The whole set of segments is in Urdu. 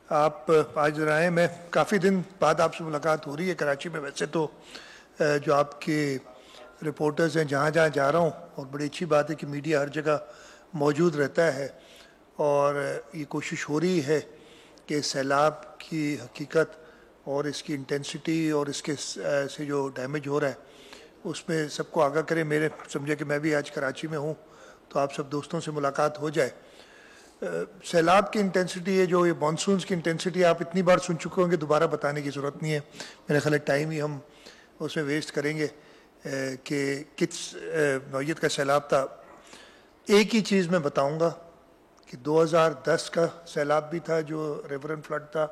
آپ آج ذرا آئے. میں کافی دن بعد آپ سے ملاقات ہو رہی ہے کراچی میں. ویسے تو جو آپ کے رپورٹرز ہیں جہاں جہاں جا رہا ہوں، اور بڑی اچھی بات ہے کہ میڈیا ہر جگہ موجود رہتا ہے، اور یہ کوشش ہو رہی ہے کہ سیلاب کی حقیقت اور اس کی انٹینسٹی اور اس کے سے جو ڈیمیج ہو رہا ہے اس میں سب کو آگاہ کرے. میرے سمجھے کہ میں بھی آج کراچی میں ہوں تو آپ سب دوستوں سے ملاقات ہو جائے. سیلاب کی انٹینسٹی ہے، جو یہ مانسونز کی انٹینسٹی آپ اتنی بار سن چکے ہوں گے، دوبارہ بتانے کی ضرورت نہیں ہے. میرے خیال ہے ٹائم ہی ہم اس میں ویسٹ کریں گے کہ کس نوعیت کا سیلاب تھا. ایک ہی چیز میں بتاؤں گا کہ 2010 کا سیلاب بھی تھا جو ریورن فلڈ تھا،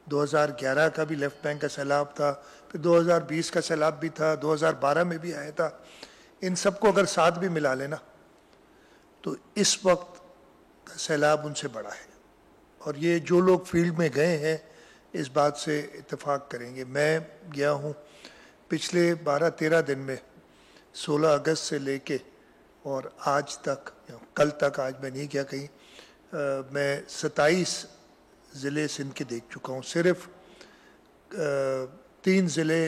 2011 کا بھی لیفٹ بینک کا سیلاب تھا، پھر 2020 کا سیلاب بھی تھا، 2012 میں بھی آیا تھا. ان سب کو اگر ساتھ بھی ملا لینا تو اس وقت سیلاب ان سے بڑا ہے. اور یہ جو لوگ فیلڈ میں گئے ہیں اس بات سے اتفاق کریں گے. میں گیا ہوں پچھلے 12-13 دن میں، 16 اگست سے لے کے اور آج تک، کل تک، آج میں نہیں گیا کہیں، میں 27 ضلع سندھ کے دیکھ چکا ہوں. صرف 3 ضلع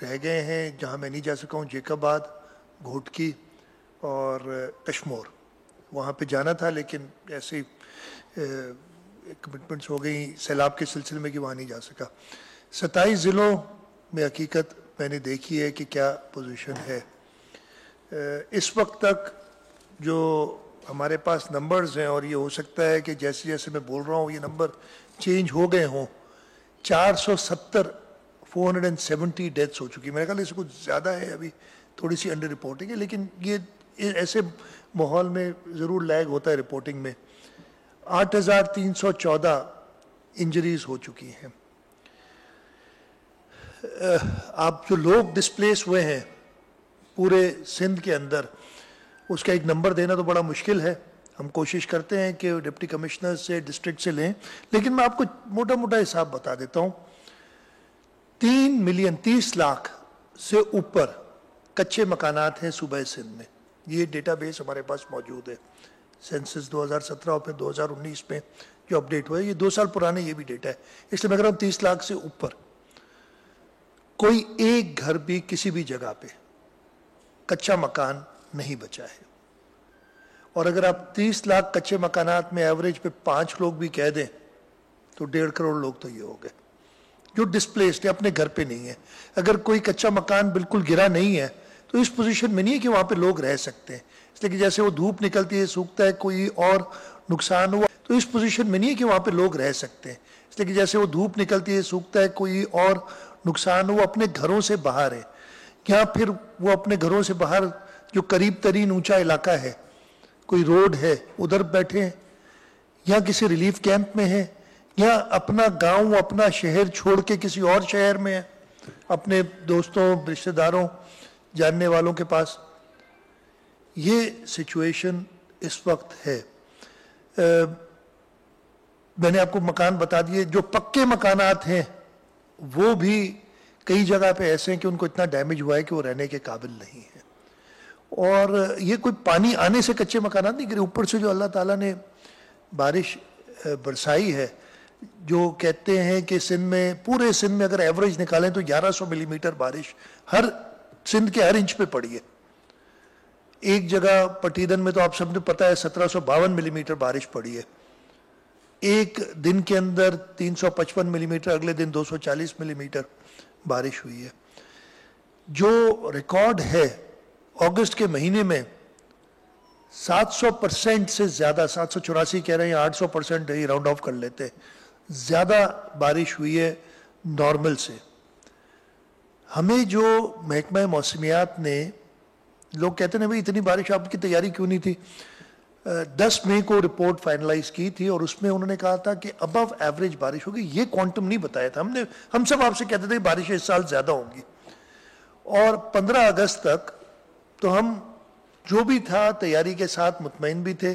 رہ گئے ہیں جہاں میں نہیں جا سکا ہوں: جیکب آباد، گھوٹکی اور کشمور. وہاں پہ جانا تھا لیکن ایسے کمٹمنٹس ہو گئی سیلاب کے سلسلے میں کہ وہاں نہیں جا سکا. 27 ضلعوں میں حقیقت میں نے دیکھی ہے کہ کیا پوزیشن ہے. اس وقت تک جو ہمارے پاس نمبرز ہیں، اور یہ ہو سکتا ہے کہ جیسے جیسے میں بول رہا ہوں یہ نمبر چینج ہو گئے ہوں، 470 ڈیتھس ہو چکی. میرے خیال اس سے کچھ زیادہ ہے، ابھی تھوڑی سی انڈر رپورٹنگ ہے، لیکن یہ ایسے ماحول میں ضرور لیگ ہوتا ہے رپورٹنگ میں. 8,314 انجریز ہو چکی ہیں. آپ جو لوگ ڈسپلیس ہوئے ہیں پورے سندھ کے اندر، اس کا ایک نمبر دینا تو بڑا مشکل ہے. ہم کوشش کرتے ہیں کہ ڈپٹی کمشنر سے، ڈسٹرکٹ سے لیں، لیکن میں آپ کو موٹا موٹا حساب بتا دیتا ہوں. 3,30 لاکھ سے اوپر کچے مکانات ہیں صوبہ سندھ میں. یہ ڈیٹا بیس ہمارے پاس موجود ہے، سینسس 2017 اور پھر 2019 میں جو اپڈیٹ ہوا ہے. یہ 2 سال پرانے یہ بھی ڈیٹا ہے، اس لیے میں کہہ رہا ہوں 30 لاکھ سے اوپر. کوئی ایک گھر بھی کسی بھی جگہ پہ کچا مکان نہیں بچا ہے. اور اگر آپ 30 لاکھ کچے مکانات میں ایوریج پہ 5 لوگ بھی کہہ دیں تو 1.5 کروڑ لوگ تو یہ ہو گئے جو ڈسپلیسڈ ہے، اپنے گھر پہ نہیں ہے. اگر کوئی کچا مکان بالکل گرا نہیں ہے تو اس پوزیشن میں نہیں ہے کہ وہاں پہ لوگ رہ سکتے ہیں. اس لیے کہ جیسے وہ دھوپ نکلتی ہے، سوکھتا ہے، کوئی اور نقصان ہوا تو اس پوزیشن میں نہیں ہے کہ وہاں پہ لوگ رہ سکتے ہیں. اس لیے کہ جیسے وہ دھوپ نکلتی ہے، سوکھتا ہے، کوئی اور نقصان ہوا، اپنے گھروں سے باہر ہے. یا پھر وہ اپنے گھروں سے باہر جو قریب ترین اونچا علاقہ ہے، کوئی روڈ ہے، ادھر بیٹھے ہیں، یا کسی ریلیف کیمپ میں ہیں، یا اپنا گاؤں، اپنا شہر چھوڑ کے کسی اور شہر میں ہے، اپنے دوستوں، رشتہ داروں، جاننے والوں کے پاس. یہ سچویشن اس وقت ہے. میں نے آپ کو مکان بتا دیے. جو پکے مکانات ہیں وہ بھی کئی جگہ پہ ایسے ہیں کہ ان کو اتنا ڈیمیج ہوا ہے کہ وہ رہنے کے قابل نہیں ہے. اور یہ کوئی پانی آنے سے کچے مکانات نہیں گرے، اوپر سے جو اللہ تعالیٰ نے بارش برسائی ہے. جو کہتے ہیں کہ سندھ میں، پورے سندھ میں اگر ایوریج نکالیں تو 1100 ملی میٹر بارش ہر سندھ کے ہر انچ پہ پڑی ہے. ایک جگہ پٹیدن میں تو آپ سب نے پتہ ہے 1752 ملی میٹر بارش پڑی ہے. ایک دن کے اندر 355 ملی میٹر، اگلے دن 240 ملی میٹر بارش ہوئی ہے. جو ریکارڈ ہے اگست کے مہینے میں 700% سے زیادہ، 784 کہہ رہے ہیں، 800% ہی راؤنڈ آف کر لیتے، زیادہ بارش ہوئی ہے نارمل سے. ہمیں جو محکمہ موسمیات نے، لوگ کہتے ہیں بھئی اتنی بارش، آپ کی تیاری کیوں نہیں تھی؟ 10 مئی کو رپورٹ فائنلائز کی تھی اور اس میں انہوں نے کہا تھا کہ ابو ایوریج بارش ہوگی. یہ کوانٹم نہیں بتایا تھا ہم سب آپ سے کہتے تھے کہ بارشیں اس سال زیادہ ہوں گی. اور 15 اگست تک تو ہم جو بھی تھا تیاری کے ساتھ مطمئن بھی تھے.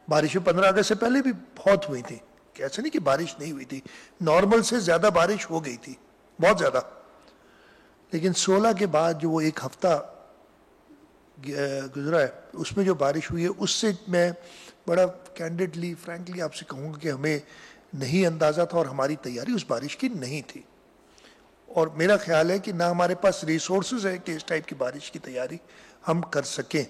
بارشیں 15 اگست سے پہلے بھی بہت ہوئی تھی، کہ ایسا نہیں کہ بارش نہیں ہوئی تھی، نارمل سے زیادہ بارش ہو گئی تھی، بہت زیادہ. لیکن 16 کے بعد جو وہ ایک ہفتہ گزرا ہے اس میں جو بارش ہوئی ہے، اس سے میں بڑا کینڈیڈلی، فرینکلی آپ سے کہوں گا کہ ہمیں نہیں اندازہ تھا اور ہماری تیاری اس بارش کی نہیں تھی، اور میرا خیال ہے کہ نہ ہمارے پاس ریسورسز ہے کہ اس ٹائپ کی بارش کی تیاری ہم کر سکیں۔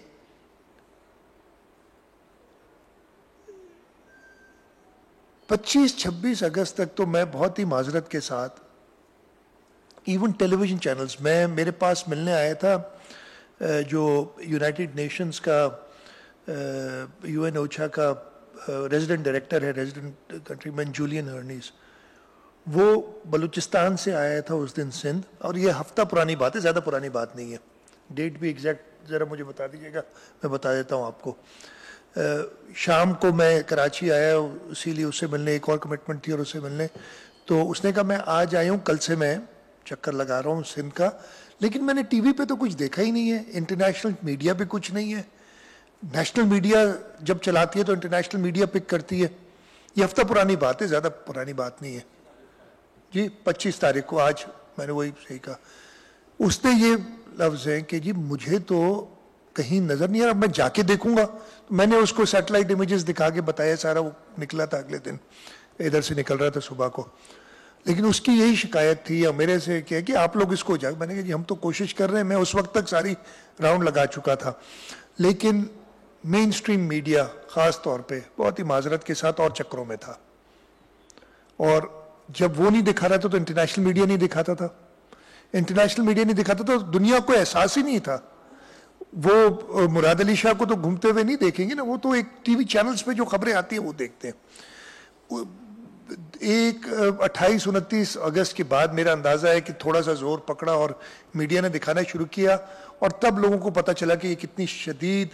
25-26 اگست تک تو میں بہت ہی معذرت کے ساتھ ایون ٹیلی ویژن چینلز، میرے پاس ملنے آیا تھا جو یونائٹڈ نیشنز کا یو این اوچھا کا ریزیڈنٹ ڈائریکٹر ہے، ریزیڈنٹ کنٹری مین جولین ہرنیز، وہ بلوچستان سے آیا تھا اس دن سندھ، اور یہ ہفتہ پرانی بات ہے، زیادہ پرانی بات نہیں ہے، ڈیٹ بھی ایگزیکٹ ذرا مجھے بتا دیجیے گا، میں بتا دیتا ہوں آپ کو۔ شام کو میں کراچی آیا، اسی لیے اسے ملنے، ایک اور کمٹمنٹ تھی اور اسے ملنے، تو اس نے کہا میں آج آیا ہوں، کل سے میں چکر لگا رہا ہوں سندھ کا، لیکن میں نے ٹی وی پہ تو کچھ دیکھا ہی نہیں ہے، انٹرنیشنل میڈیا پہ کچھ نہیں ہے، نیشنل میڈیا جب چلاتی ہے تو انٹرنیشنل میڈیا پک کرتی ہے، یہ ہفتہ پرانی بات ہے، زیادہ پرانی بات نہیں ہے جی۔ 25 تاریخ کو، آج میں نے وہی صحیح کہا، اس نے یہ لفظ ہیں کہ جی مجھے تو کہیں نظر نہیں آ رہا، میں جا کے دیکھوں گا۔ میں نے اس کو سیٹلائٹ امیجز دکھا کے بتایا سارا، وہ نکلا تھا اگلے دن، ادھر سے نکل رہا تھا صبح کو، لیکن اس کی یہی شکایت تھی یا میرے سے کہ آپ لوگ اس کو جا، میں نے کہا جی ہم تو کوشش کر رہے ہیں، میں اس وقت تک ساری راؤنڈ لگا چکا تھا، لیکن مین سٹریم میڈیا خاص طور پہ بہت ہی معذرت کے ساتھ اور چکروں میں تھا، اور جب وہ نہیں دکھا رہا تھا تو انٹرنیشنل میڈیا نہیں دکھاتا تھا، انٹرنیشنل میڈیا نہیں دکھاتا تو دنیا کو احساس ہی نہیں تھا۔ وہ مراد علی شاہ کو تو گھومتے ہوئے نہیں دیکھیں گے نا، وہ تو ایک ٹی وی چینلز پہ جو خبریں آتی ہیں وہ دیکھتے ہیں۔ 28-29 اگست کے بعد میرا اندازہ ہے کہ تھوڑا سا زور پکڑا اور میڈیا نے دکھانا شروع کیا، اور تب لوگوں کو پتہ چلا کہ یہ کتنی شدید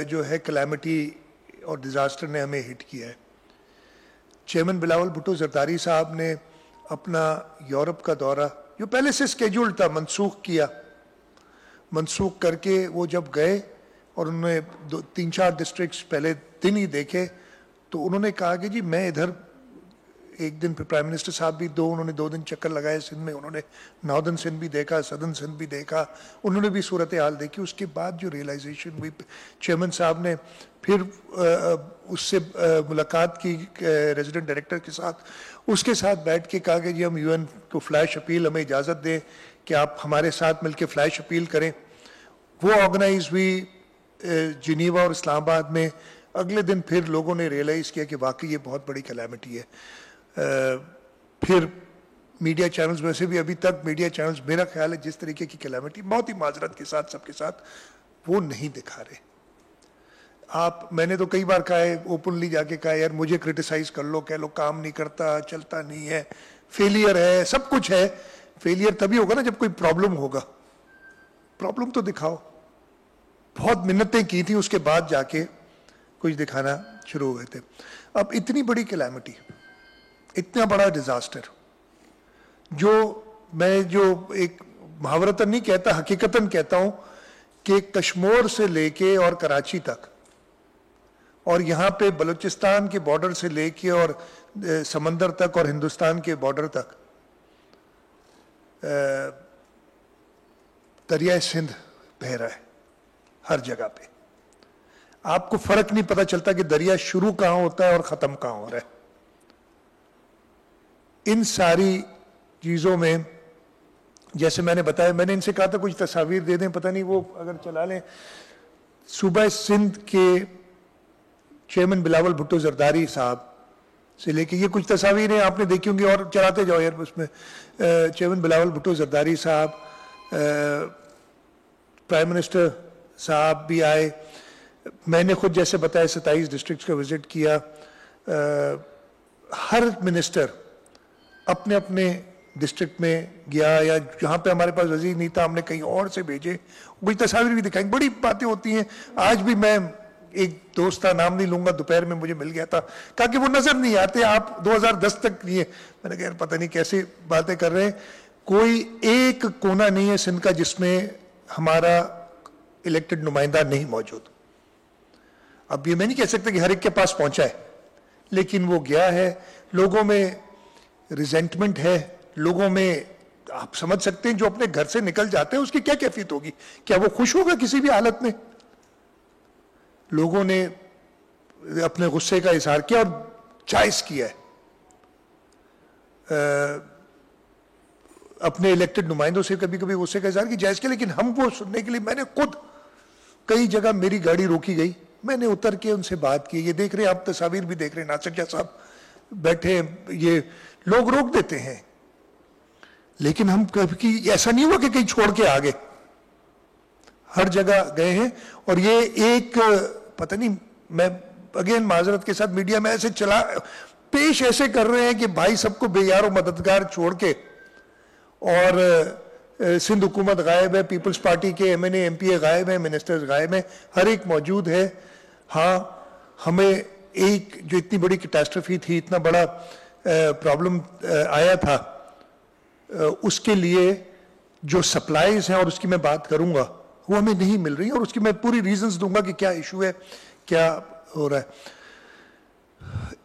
جو ہے کلیمٹی اور ڈیزاسٹر نے ہمیں ہٹ کیا ہے۔ چیئرمین بلاول بھٹو زرداری صاحب نے اپنا یورپ کا دورہ جو پہلے سے اسکیجولڈ تھا منسوخ کر کے وہ جب گئے اور انہوں نے 3-4 ڈسٹرکٹس پہلے دن ہی دیکھے، تو انہوں نے کہا کہ جی میں ادھر ایک دن، پھر پرائم منسٹر صاحب بھی انہوں نے 2 دن چکر لگائے سندھ میں، انہوں نے ناردرن سندھ بھی دیکھا، سدرن سندھ بھی دیکھا، انہوں نے بھی صورتحال دیکھی۔ اس کے بعد جو ریئلائزیشن ہوئی، چیئرمین صاحب نے پھر اس سے ملاقات کی ریزیڈنٹ ڈائریکٹر کے ساتھ، اس کے ساتھ بیٹھ کے کہا کہ جی ہم یو این کو فلیش اپیل، ہمیں اجازت دیں کہ آپ ہمارے ساتھ مل کے فلیش اپیل کریں۔ وہ آرگنائز ہوئی جنیوا اور اسلام آباد میں۔ اگلے دن پھر لوگوں نے ریئلائز کیا کہ واقعی یہ بہت بڑی کلیمٹی ہے۔ پھر میڈیا چینلز، ویسے بھی ابھی تک میڈیا چینلز میرا خیال ہے جس طریقے کی کلیمٹی، بہت ہی معذرت کے ساتھ سب کے ساتھ، وہ نہیں دکھا رہے۔ میں نے تو کئی بار کہا ہے، اوپنلی جا کے کہا یار مجھے کرٹیسائز کر لو، کہہ لو کام نہیں کرتا، چلتا نہیں ہے، فیلئر ہے، سب کچھ ہے۔ فیلئر تبھی ہوگا نا جب کوئی پرابلم ہوگا، پرابلم تو دکھاؤ۔ بہت منتیں کی تھیں، اس کے بعد جا کے کچھ دکھانا شروع ہوئے تھے۔ اب اتنی بڑی کلیمٹی، اتنا بڑا ڈیزاسٹر، میں ایک محاورتاً نہیں کہتا، حقیقتاً کہتا ہوں کہ کشمور سے لے کے اور کراچی تک، اور یہاں پہ بلوچستان کے بارڈر سے لے کے اور سمندر تک اور ہندوستان کے بارڈر تک، دریائے سندھ بہہ رہا ہے ہر جگہ پہ۔ آپ کو فرق نہیں پتہ چلتا کہ دریا شروع کہاں ہوتا ہے اور ختم کہاں ہو رہا ہے۔ ان ساری چیزوں میں جیسے میں نے بتایا، میں نے ان سے کہا تھا کچھ تصاویر دے دیں، پتہ نہیں وہ اگر چلا لیں۔ صوبہ سندھ کے چیئرمین بلاول بھٹو زرداری صاحب سے لے کے یہ کچھ تصاویر ہیں، آپ نے دیکھی ہوں گی، اور چلاتے جاؤ یار اس میں۔ چیئرمین بلاول بھٹو زرداری صاحب، پرائم منسٹر صاحب بھی آئے، میں نے خود جیسے بتایا 27 ڈسٹرکٹس کا وزٹ کیا۔ ہر منسٹر اپنے اپنے ڈسٹرکٹ میں گیا، یا جہاں پہ ہمارے پاس وزیر نہیں تھا ہم نے کہیں اور سے بھیجے، کچھ تصاویر بھی دکھائیں، بڑی باتیں ہوتی ہیں۔ آج بھی میں ایک دوست کا نام نہیں لوں گا، دوپہر میں مجھے مل گیا تھا، کہا کہ وہ نظر نہیں آتے، آپ 2010 تک لیے۔ میں نے کہا یار پتہ نہیں کیسے باتیں کر رہے ہیں، کوئی ایک کونا نہیں ہے سندھ کا جس میں ہمارا الیکٹڈ نمائندہ نہیں موجود۔ اب یہ میں نہیں کہہ سکتا کہ ہر ایک کے پاس پہنچا ہے، لیکن وہ گیا ہے۔ لوگوں میں ریزنٹمنٹ ہے، لوگوں میں، آپ سمجھ سکتے ہیں جو اپنے گھر سے نکل جاتے ہیں اس کی کیا کیفیت ہوگی، کیا وہ خوش ہوگا کسی بھی حالت میں؟ لوگوں نے اپنے غصے کا اظہار کیا اور جائز کیا ہے۔ اپنے الیکٹڈ نمائندوں سے کبھی کبھی غصے کا اظہار کی جائز کیا، لیکن ہم وہ سننے کے لیے میں نے خود کئی جگہ میری گاڑی روکی گئی، میں نے اتر کے ان سے بات کی. یہ دیکھ رہے ہیں آپ، تصاویر بھی دیکھ رہے ہیں، ناصر شاہ صاحب بیٹھے، یہ لوگ روک دیتے ہیں، لیکن ہم کبھی ایسا نہیں ہوا کہ کہیں چھوڑ کے آگے، ہر جگہ گئے ہیں. اور یہ ایک پتہ نہیں، میں اگین معذرت کے ساتھ میڈیا میں ایسے پیش ایسے کر رہے ہیں کہ بھائی سب کو بے یار و مددگار چھوڑ کے، اور سندھ حکومت غائب ہے، پیپلز پارٹی کے M N A M P A غائب ہیں، منسٹرز غائب ہیں، ہر ایک موجود ہے. ہاں ہمیں ایک جو اتنی بڑی کیٹاسٹرفی تھی، اتنا بڑا پرابلم آیا تھا، اس کے لیے جو سپلائیز ہیں، اور اس کی میں بات کروں گا، وہ ہمیں نہیں مل رہی، اور اس کی میں پوری ریزنز دوں گا کہ کیا ایشو ہے، کیا ہو رہا ہے.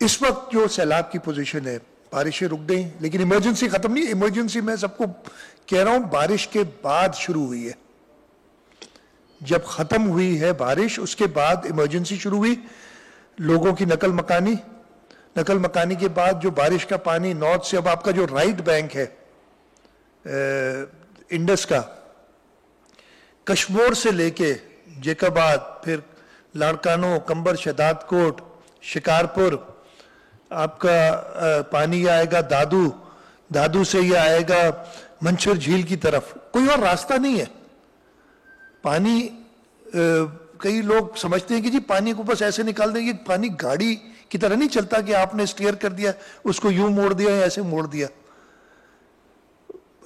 اس وقت جو سیلاب کی پوزیشن ہے، بارشیں رک گئیں، لیکن ایمرجنسی ختم نہیں. ایمرجنسی میں سب کو کہہ رہا ہوں بارش کے بعد شروع ہوئی ہے، جب ختم ہوئی ہے بارش اس کے بعد ایمرجنسی شروع ہوئی. لوگوں کی نقل مکانی کے بعد جو بارش کا پانی نارتھ سے، اب آپ کا جو رائٹ بینک ہے انڈس کا، کشمور سے لے کے جیکاباد، پھر لاڑکانو، کمبر، شہداد کوٹ، شکارپور، آپ کا پانی آئے گا دادو سے یہ آئے گا منچھر جھیل کی طرف. کوئی اور راستہ نہیں ہے. پانی کئی لوگ سمجھتے ہیں کہ جی پانی کو بس ایسے نکال دیں گے، پانی گاڑی کی طرح نہیں چلتا کہ آپ نے اسٹیئر کر دیا، اس کو یوں موڑ دیا یا ایسے موڑ دیا.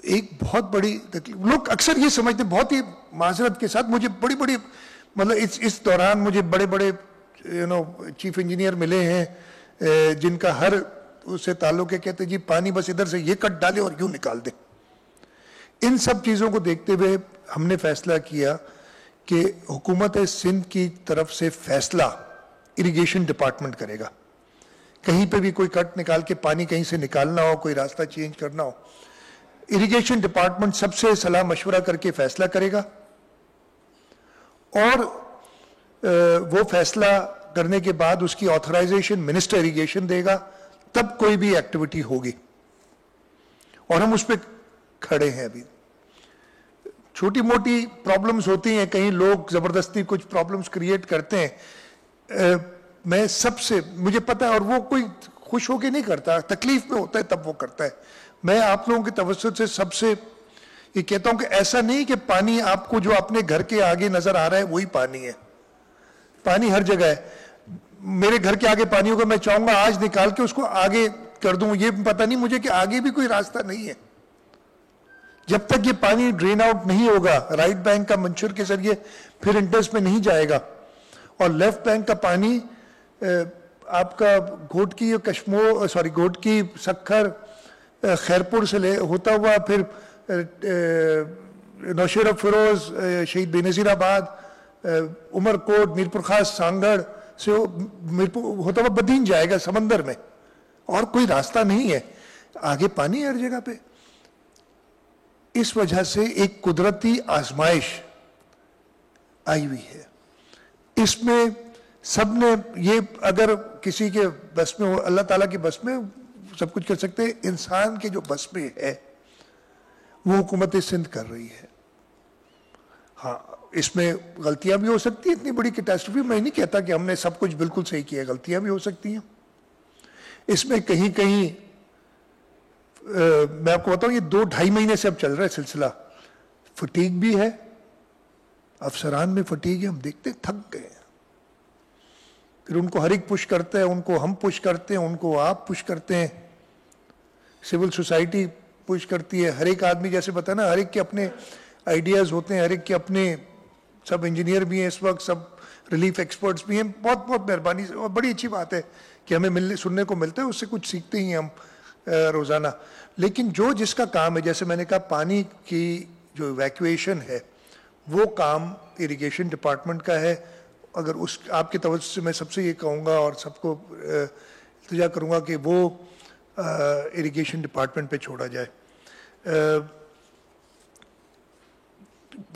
ایک بہت بڑی تکلیف، لوگ اکثر یہ سمجھتے، بہت ہی معذرت کے ساتھ مجھے بڑی مطلب اس دوران مجھے بڑے چیف انجینئر ملے ہیں جن کا ہر اس سے تعلق ہے، کہتے جی پانی بس ادھر سے یہ کٹ ڈالے اور یوں نکال دے. ان سب چیزوں کو دیکھتے ہوئے ہم نے فیصلہ کیا کہ حکومت سندھ کی طرف سے فیصلہ اریگیشن ڈپارٹمنٹ کرے گا. کہیں پہ بھی کوئی کٹ نکال کے پانی کہیں سے نکالنا ہو، کوئی راستہ چینج کرنا ہو، اریگیشن ڈپارٹمنٹ سب سے صلاح مشورہ کر کے فیصلہ کرے گا، اور وہ فیصلہ کرنے کے بعد اس کی آتھرائزیشن منسٹر اریگیشن دے گا، تب کوئی بھی ایکٹیویٹی ہوگی. اور ہم اس پہ کھڑے ہیں. ابھی چھوٹی موٹی پرابلمز ہوتی ہیں، کہیں لوگ زبردستی کچھ پرابلمز کریٹ کرتے ہیں، میں سب سے مجھے پتہ ہے، اور وہ کوئی خوش ہو کے نہیں کرتا، تکلیف میں ہوتا ہے تب وہ کرتا ہے. میں آپ لوگوں کے توسط سے سب سے یہ کہتا ہوں کہ ایسا نہیں کہ پانی آپ کو جو اپنے گھر کے آگے نظر آ رہا ہے وہی پانی ہے. پانی ہر جگہ ہے. میرے گھر کے آگے پانی ہوگا، میں چاہوں گا آج نکال کے اس کو آگے کر دوں، یہ پتہ نہیں مجھے کہ آگے بھی کوئی راستہ نہیں ہے. جب تک یہ پانی ڈرین آؤٹ نہیں ہوگا رائٹ بینک کا منچر کے ذریعے، پھر انڈس میں نہیں جائے گا. اور لیفٹ بینک کا پانی آپ کا گھوٹکی گھوٹکی، سکھر، خیرپور سے ہوتا ہوا، پھر نوشہرہ فیروز، شہید بے نظیر آباد، عمر کوٹ، میر پور خاص، سانگڑ سے ہوتا ہوا بدین جائے گا سمندر میں، اور کوئی راستہ نہیں ہے. آگے پانی ہر جگہ پہ. اس وجہ سے ایک قدرتی آزمائش آئی ہوئی ہے. اس میں سب نے یہ، اگر کسی کے بس میں ہو، اللہ تعالیٰ کے بس میں سب کچھ کر سکتے ہیں. انسان کے جو بس میں ہے وہ حکومت سندھ کر رہی ہے. ہاں اس میں غلطیاں بھی ہو سکتی ہیں. اتنی بڑی کیٹاسٹرفی، میں نہیں کہتا کہ ہم نے سب کچھ بالکل صحیح کیا، غلطیاں بھی ہو سکتی ہیں. اس میں کہیں میں آپ کو بتاؤں، یہ 2-2.5 مہینے سے اب چل رہا ہے سلسلہ. فٹیگ بھی ہے، افسران میں فٹیگ ہے، ہم دیکھتے تھک گئے ہیں. پھر ان کو ہر ایک پش کرتا ہے، ان کو ہم پش کرتے ہیں، ان کو آپ پش کرتے ہیں، سول سوسائٹی پش کرتی ہے. ہر ایک آدمی جیسے بتا نا، ہر ایک کے اپنے آئیڈیاز ہوتے ہیں، ہر ایک کے اپنے، سب انجینئر بھی ہیں اس وقت، سب ریلیف ایکسپرٹس بھی ہیں. بہت بہت مہربانی سے، اور بڑی اچھی بات ہے کہ ہمیں سننے کو ملتا ہے، اس سے کچھ سیکھتے ہی ہم روزانہ. لیکن جو جس کا کام ہے، جیسے میں نے کہا پانی کی جو ایویکویشن ہے وہ کام اریگیشن ڈپارٹمنٹ کا ہے. اگر اس آپ کے توجہ سے میں سب سے یہ کہوں گا اور سب کو التجا کروں گا کہ وہ اریگیشن ڈپارٹمنٹ پہ چھوڑا جائے.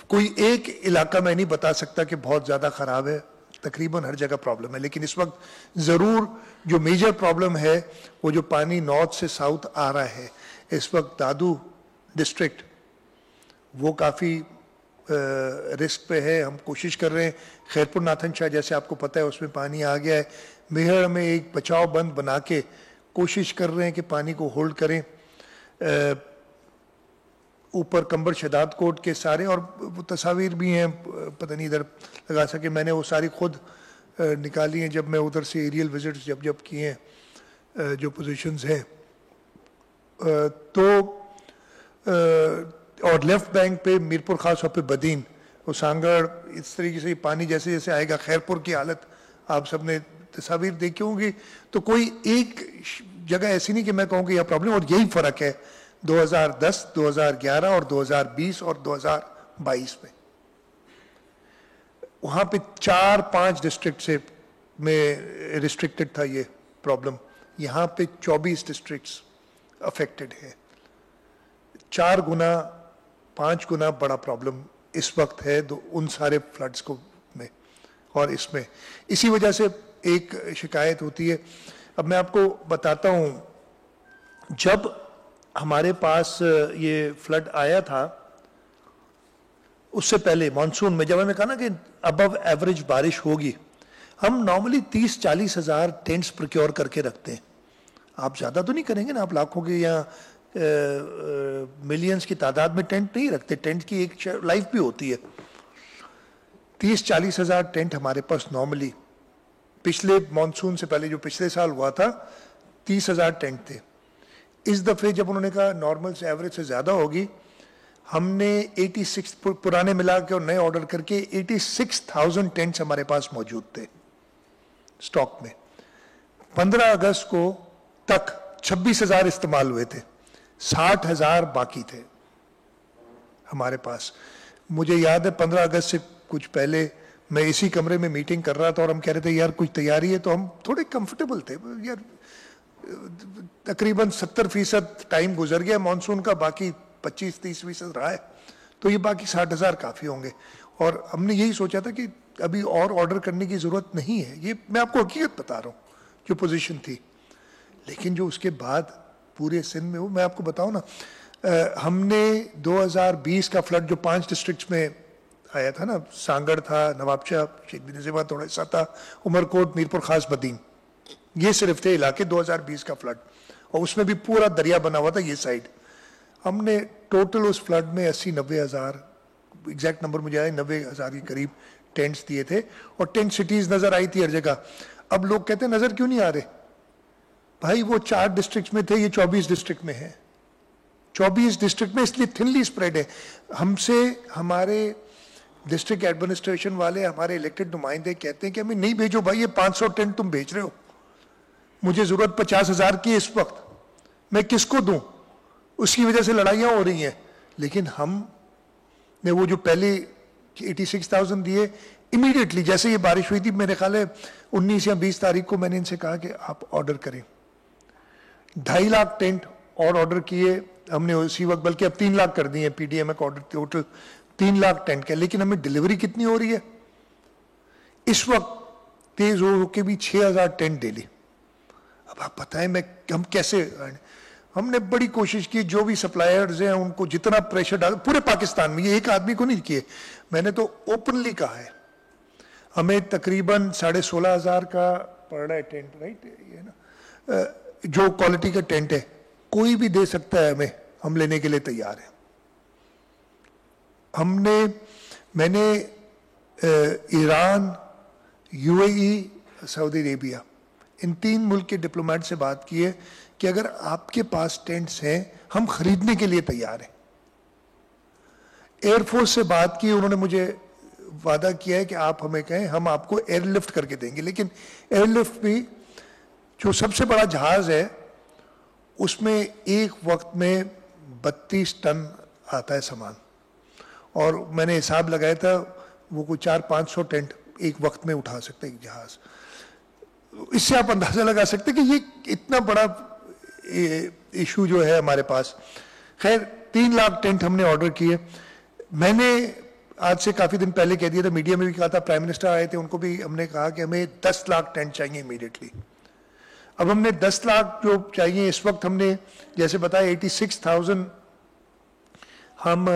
کوئی ایک علاقہ میں نہیں بتا سکتا کہ بہت زیادہ خراب ہے. تقریباً ہر جگہ پرابلم ہے، لیکن اس وقت ضرور جو میجر پرابلم ہے وہ جو پانی نارتھ سے ساؤتھ آ رہا ہے، اس وقت دادو ڈسٹرکٹ وہ کافی رسک پہ ہے. ہم کوشش کر رہے ہیں، خیرپور ناتھن شاہ جیسے آپ کو پتہ ہے اس میں پانی آ گیا ہے، میہر میں ایک بچاؤ بند بنا کے کوشش کر رہے ہیں کہ پانی کو ہولڈ کریں. اوپر کمبر شداد کوٹ کے سارے، اور وہ تصاویر بھی ہیں، پتہ نہیں ادھر لگا سکے، میں نے وہ ساری خود نکالی ہیں جب میں ادھر سے ایریل وزٹس جب کیے ہیں جو پوزیشنز ہیں. تو اور لیفٹ بینک پہ میرپور خاص طور پہ بدین، وہ سانگڑ، اس طریقے سے پانی جیسے جیسے آئے گا. خیرپور کی حالت آپ سب نے تصاویر دیکھی ہوں گی. تو کوئی ایک جگہ ایسی نہیں کہ میں کہوں کہ یہ پرابلم، اور یہی فرق ہے 2010 2011 اور 2020 اور 2022 میں. وہاں پہ 4-5 ڈسٹرکٹ سے میں ریسٹرکٹڈ تھا یہ پرابلم، یہاں پہ 24 ڈسٹرکٹس افیکٹڈ ہیں. 4 گنا 5 گنا بڑا پرابلم اس وقت ہے ان سارے فلڈز کو میں اور اس میں. اسی وجہ سے ایک شکایت ہوتی ہے. اب میں آپ کو بتاتا ہوں، جب ہمارے پاس یہ فلڈ آیا تھا اس سے پہلے مانسون میں، جب ہمیں کہا نا کہ ابو ایوریج بارش ہوگی، ہم نارملی 30-40 ہزار ٹینٹس پروکیور کر کے رکھتے ہیں. آپ زیادہ تو نہیں کریں گے نا، آپ لاکھوں کے یا ملینز کی تعداد میں ٹینٹ نہیں رکھتے، ٹینٹ کی ایک لائف بھی ہوتی ہے. 30-40 ہزار ٹینٹ ہمارے پاس نارملی، پچھلے مانسون سے پہلے جو پچھلے سال ہوا تھا 30 ہزار ٹینٹ تھے. اس دفعے جب انہوں نے کہا نارمل سے ایوریج سے زیادہ ہوگی، ہم نے 86 پرانے ملا کے اور نئے آرڈر کر کے 86,000 ٹینٹس ہمارے پاس موجود تھے سٹاک میں. 15 اگست کو تک 26,000 استعمال ہوئے تھے، 60,000 باقی تھے ہمارے پاس. مجھے یاد ہے 15 اگست سے کچھ پہلے میں اسی کمرے میں میٹنگ کر رہا تھا اور ہم کہہ رہے تھے یار کچھ تیاری ہے، تو ہم تھوڑے کمفرٹیبل تھے یار. تقریباً 70% ٹائم گزر گیا مانسون کا، باقی 25-30% رہا ہے، تو یہ باقی 60,000 کافی ہوں گے. اور ہم نے یہی سوچا تھا کہ ابھی اور آرڈر کرنے کی ضرورت نہیں ہے. یہ میں آپ کو حقیقت بتا رہا ہوں جو پوزیشن تھی. لیکن جو اس کے بعد پورے سندھ میں، وہ میں آپ کو بتاؤں نا، ہم نے 2020 کا فلڈ جو 5 ڈسٹرکٹس میں آیا تھا نا، سانگڑ تھا، نواب شاہ، شیخ بن نظیمہ تھوڑا سا تھا، عمر کوٹ، میرپور خاص، بدین، یہ صرف تھے علاقے 2020 کا فلڈ. اور اس میں بھی پورا دریا بنا ہوا تھا یہ سائڈ. ہم نے ٹوٹل اس فلڈ میں 80-90 ہزار، ایگزیکٹ نمبر مجھے آئے 90 ہزار کے قریب ٹینٹس دیے تھے، اور 10 سٹیز نظر آئی تھی ہر جگہ. اب لوگ کہتے ہیں نظر کیوں نہیں آ رہے؟ بھائی وہ 4 ڈسٹرکٹ میں تھے، یہ 24 ڈسٹرکٹ میں ہے. 24 ڈسٹرکٹ میں اس لیے تھنلی اسپریڈ ہے. ہم سے ہمارے ڈسٹرکٹ ایڈمنسٹریشن والے، ہمارے الیکٹڈ نمائندے کہتے ہیں کہ ہمیں نہیں بھیجو بھائی، یہ 500 ٹینٹ تم بھیج رہے ہو، مجھے ضرورت 50,000 کی ہے اس وقت، میں کس کو دوں؟ اس کی وجہ سے لڑائیاں ہو رہی ہیں. لیکن ہم نے وہ جو پہلے 86,000 دیے، امیڈیٹلی جیسے یہ بارش ہوئی تھی، میرے خیال ہے 19 یا 20 تاریخ کو میں نے ان سے کہا کہ آپ آرڈر کریں. 2.5 لاکھ ٹینٹ اور آرڈر کیے ہم نے اسی وقت، بلکہ اب 3 لاکھ کر دیے پی ڈی ایم کا آرڈر، ٹوٹل 3 لاکھ ٹینٹ کا. لیکن ہمیں ڈیلیوری کتنی ہو رہی ہے اس وقت؟ تیز ہو کے بھی 6,000 ٹینٹ ڈیلی. اب آپ بتائیں ہم کیسے؟ ہم نے بڑی کوشش کی، جو بھی سپلائرز ہیں ان کو جتنا پریشر ڈال، پورے پاکستان میں، یہ ایک آدمی کو نہیں کیے، میں نے تو اوپنلی کہا ہے. ہمیں تقریباً 16,500 کا پڑ رہا ہے ٹینٹ، رائٹ، یہ نا جو کوالٹی کا ٹینٹ ہے، کوئی بھی دے سکتا ہے ہمیں، ہم لینے کے لیے تیار ہیں. میں نے ایران، یو اے ای، سعودی عربیہ، ان 3 ملک کے ڈپلومیٹ سے بات کی ہے کہ اگر آپ کے پاس ٹینٹس ہیں ہم خریدنے کے لیے تیار ہیں. ایئر فورس سے بات کی، انہوں نے مجھے وعدہ کیا ہے کہ آپ ہمیں کہیں ہم آپ کو ایئر لفٹ کر کے دیں گے. لیکن ایئر لفٹ بھی، جو سب سے بڑا جہاز ہے اس میں ایک وقت میں 32 ٹن آتا ہے سامان، اور میں نے حساب لگایا تھا وہ کوئی 400-500 ٹینٹ ایک وقت میں اٹھا سکتا ہے ایک جہاز. اس سے آپ اندازہ لگا سکتے کہ یہ اتنا بڑا ایشو جو ہے ہمارے پاس. خیر 3 لاکھ ٹینٹ ہم نے آرڈر کیے. میں نے آج سے کافی دن پہلے کہہ دیا تھا, میڈیا میں بھی کہا تھا, پرائم منسٹر آئے تھے, ان کو بھی ہم نے کہا کہ ہمیں 10 لاکھ ٹینٹ چاہیے امیڈیٹلی. اب ہم نے 10 لاکھ جو چاہیے اس وقت ہم نے جیسے بتایا 86,000 ہم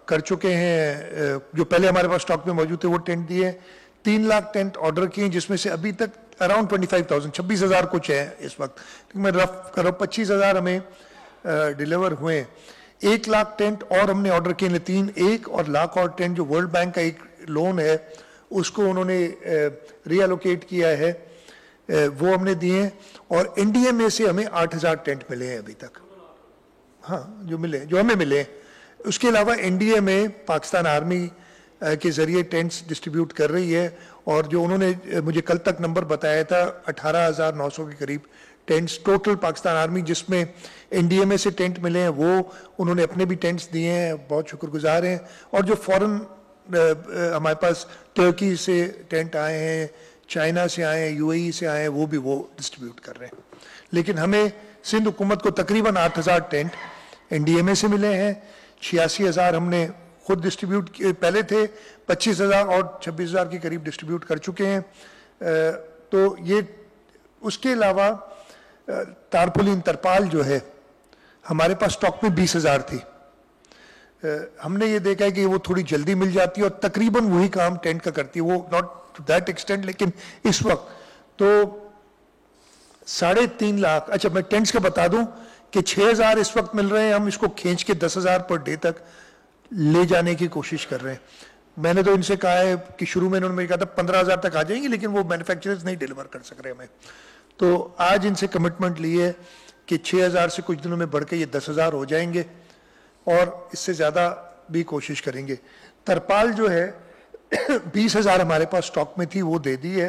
کر چکے ہیں, جو پہلے ہمارے پاس اسٹاک میں موجود تھے وہ ٹینٹ دیے. 3 لاکھ ٹینٹ آرڈر کیے جس میں سے ابھی تک اراؤنڈ 25,000 26,000 کچھ ہے اس وقت, میں رف کرو 25,000 ہمیں ڈیلیور ہوئے. 1 لاکھ ٹینٹ اور ہم نے آرڈر کیے, 1 اور لاکھ اور ٹینٹ جو ورلڈ بینک کا ایک لون ہے اس کو انہوں نے ری ایلوکیٹ کیا ہے, وہ ہم نے دیے. اور انڈیا میں سے ہمیں 8,000 ٹینٹ ملے ہیں ابھی تک, ہاں جو ہمیں ملے. اس کے علاوہ انڈیا میں پاکستان آرمی کے ذریعے ٹینٹس ڈسٹریبیوٹ کر رہی ہے, اور جو انہوں نے مجھے کل تک نمبر بتایا تھا 18,900 کے قریب ٹینٹس ٹوٹل پاکستان آرمی, جس میں انڈیا میں سے ٹینٹ ملے ہیں وہ انہوں نے اپنے بھی ٹینٹس دیے ہیں, بہت شکر گزار ہیں. اور جو فورن ہمارے پاس ترکی سے ٹینٹ آئے ہیں, چائنا سے آئے ہیں, UAE سے آئے ہیں, وہ بھی وہ ڈسٹریبیوٹ کر رہے ہیں. لیکن ہمیں سندھ حکومت کو تقریباً 8,000 ٹینٹ انڈیا میں سے ملے ہیں. 86,000 ہم نے خود ڈسٹریبیوٹ پہلے تھے, 25,000 اور 26,000 کے قریب ڈسٹریبیوٹ کر چکے ہیں. تو یہ اس کے علاوہ تارپولین ترپال جو ہے ہمارے پاس اسٹاک میں 20,000 تھی. ہم نے یہ دیکھا ہے کہ وہ تھوڑی جلدی مل جاتی ہے اور تقریباً وہی کام ٹینٹ کا کرتی ہے, وہ ناٹ ٹو دیٹ ایکسٹینٹ, لیکن اس وقت تو 3.5 لاکھ. اچھا میں ٹینٹس کا بتا دوں کہ 6,000 اس وقت مل رہے ہیں, ہم اس کو کھینچ کے 10,000 پر ڈے تک لے جانے کی کوشش کر رہے ہیں. میں نے تو ان سے کہا ہے کہ شروع میں انہوں نے کہا تھا 15,000 تک آ جائیں گے, لیکن وہ مینوفیکچررز نہیں ڈیلیور کر سک رہے ہمیں. تو آج ان سے کمٹمنٹ لی ہے کہ 6,000 سے کچھ دنوں میں بڑھ کے یہ 10,000 ہو جائیں گے, اور اس سے زیادہ بھی کوشش کریں گے. ترپال جو ہے 20,000 ہمارے پاس اسٹاک میں تھی, وہ دے دی ہے.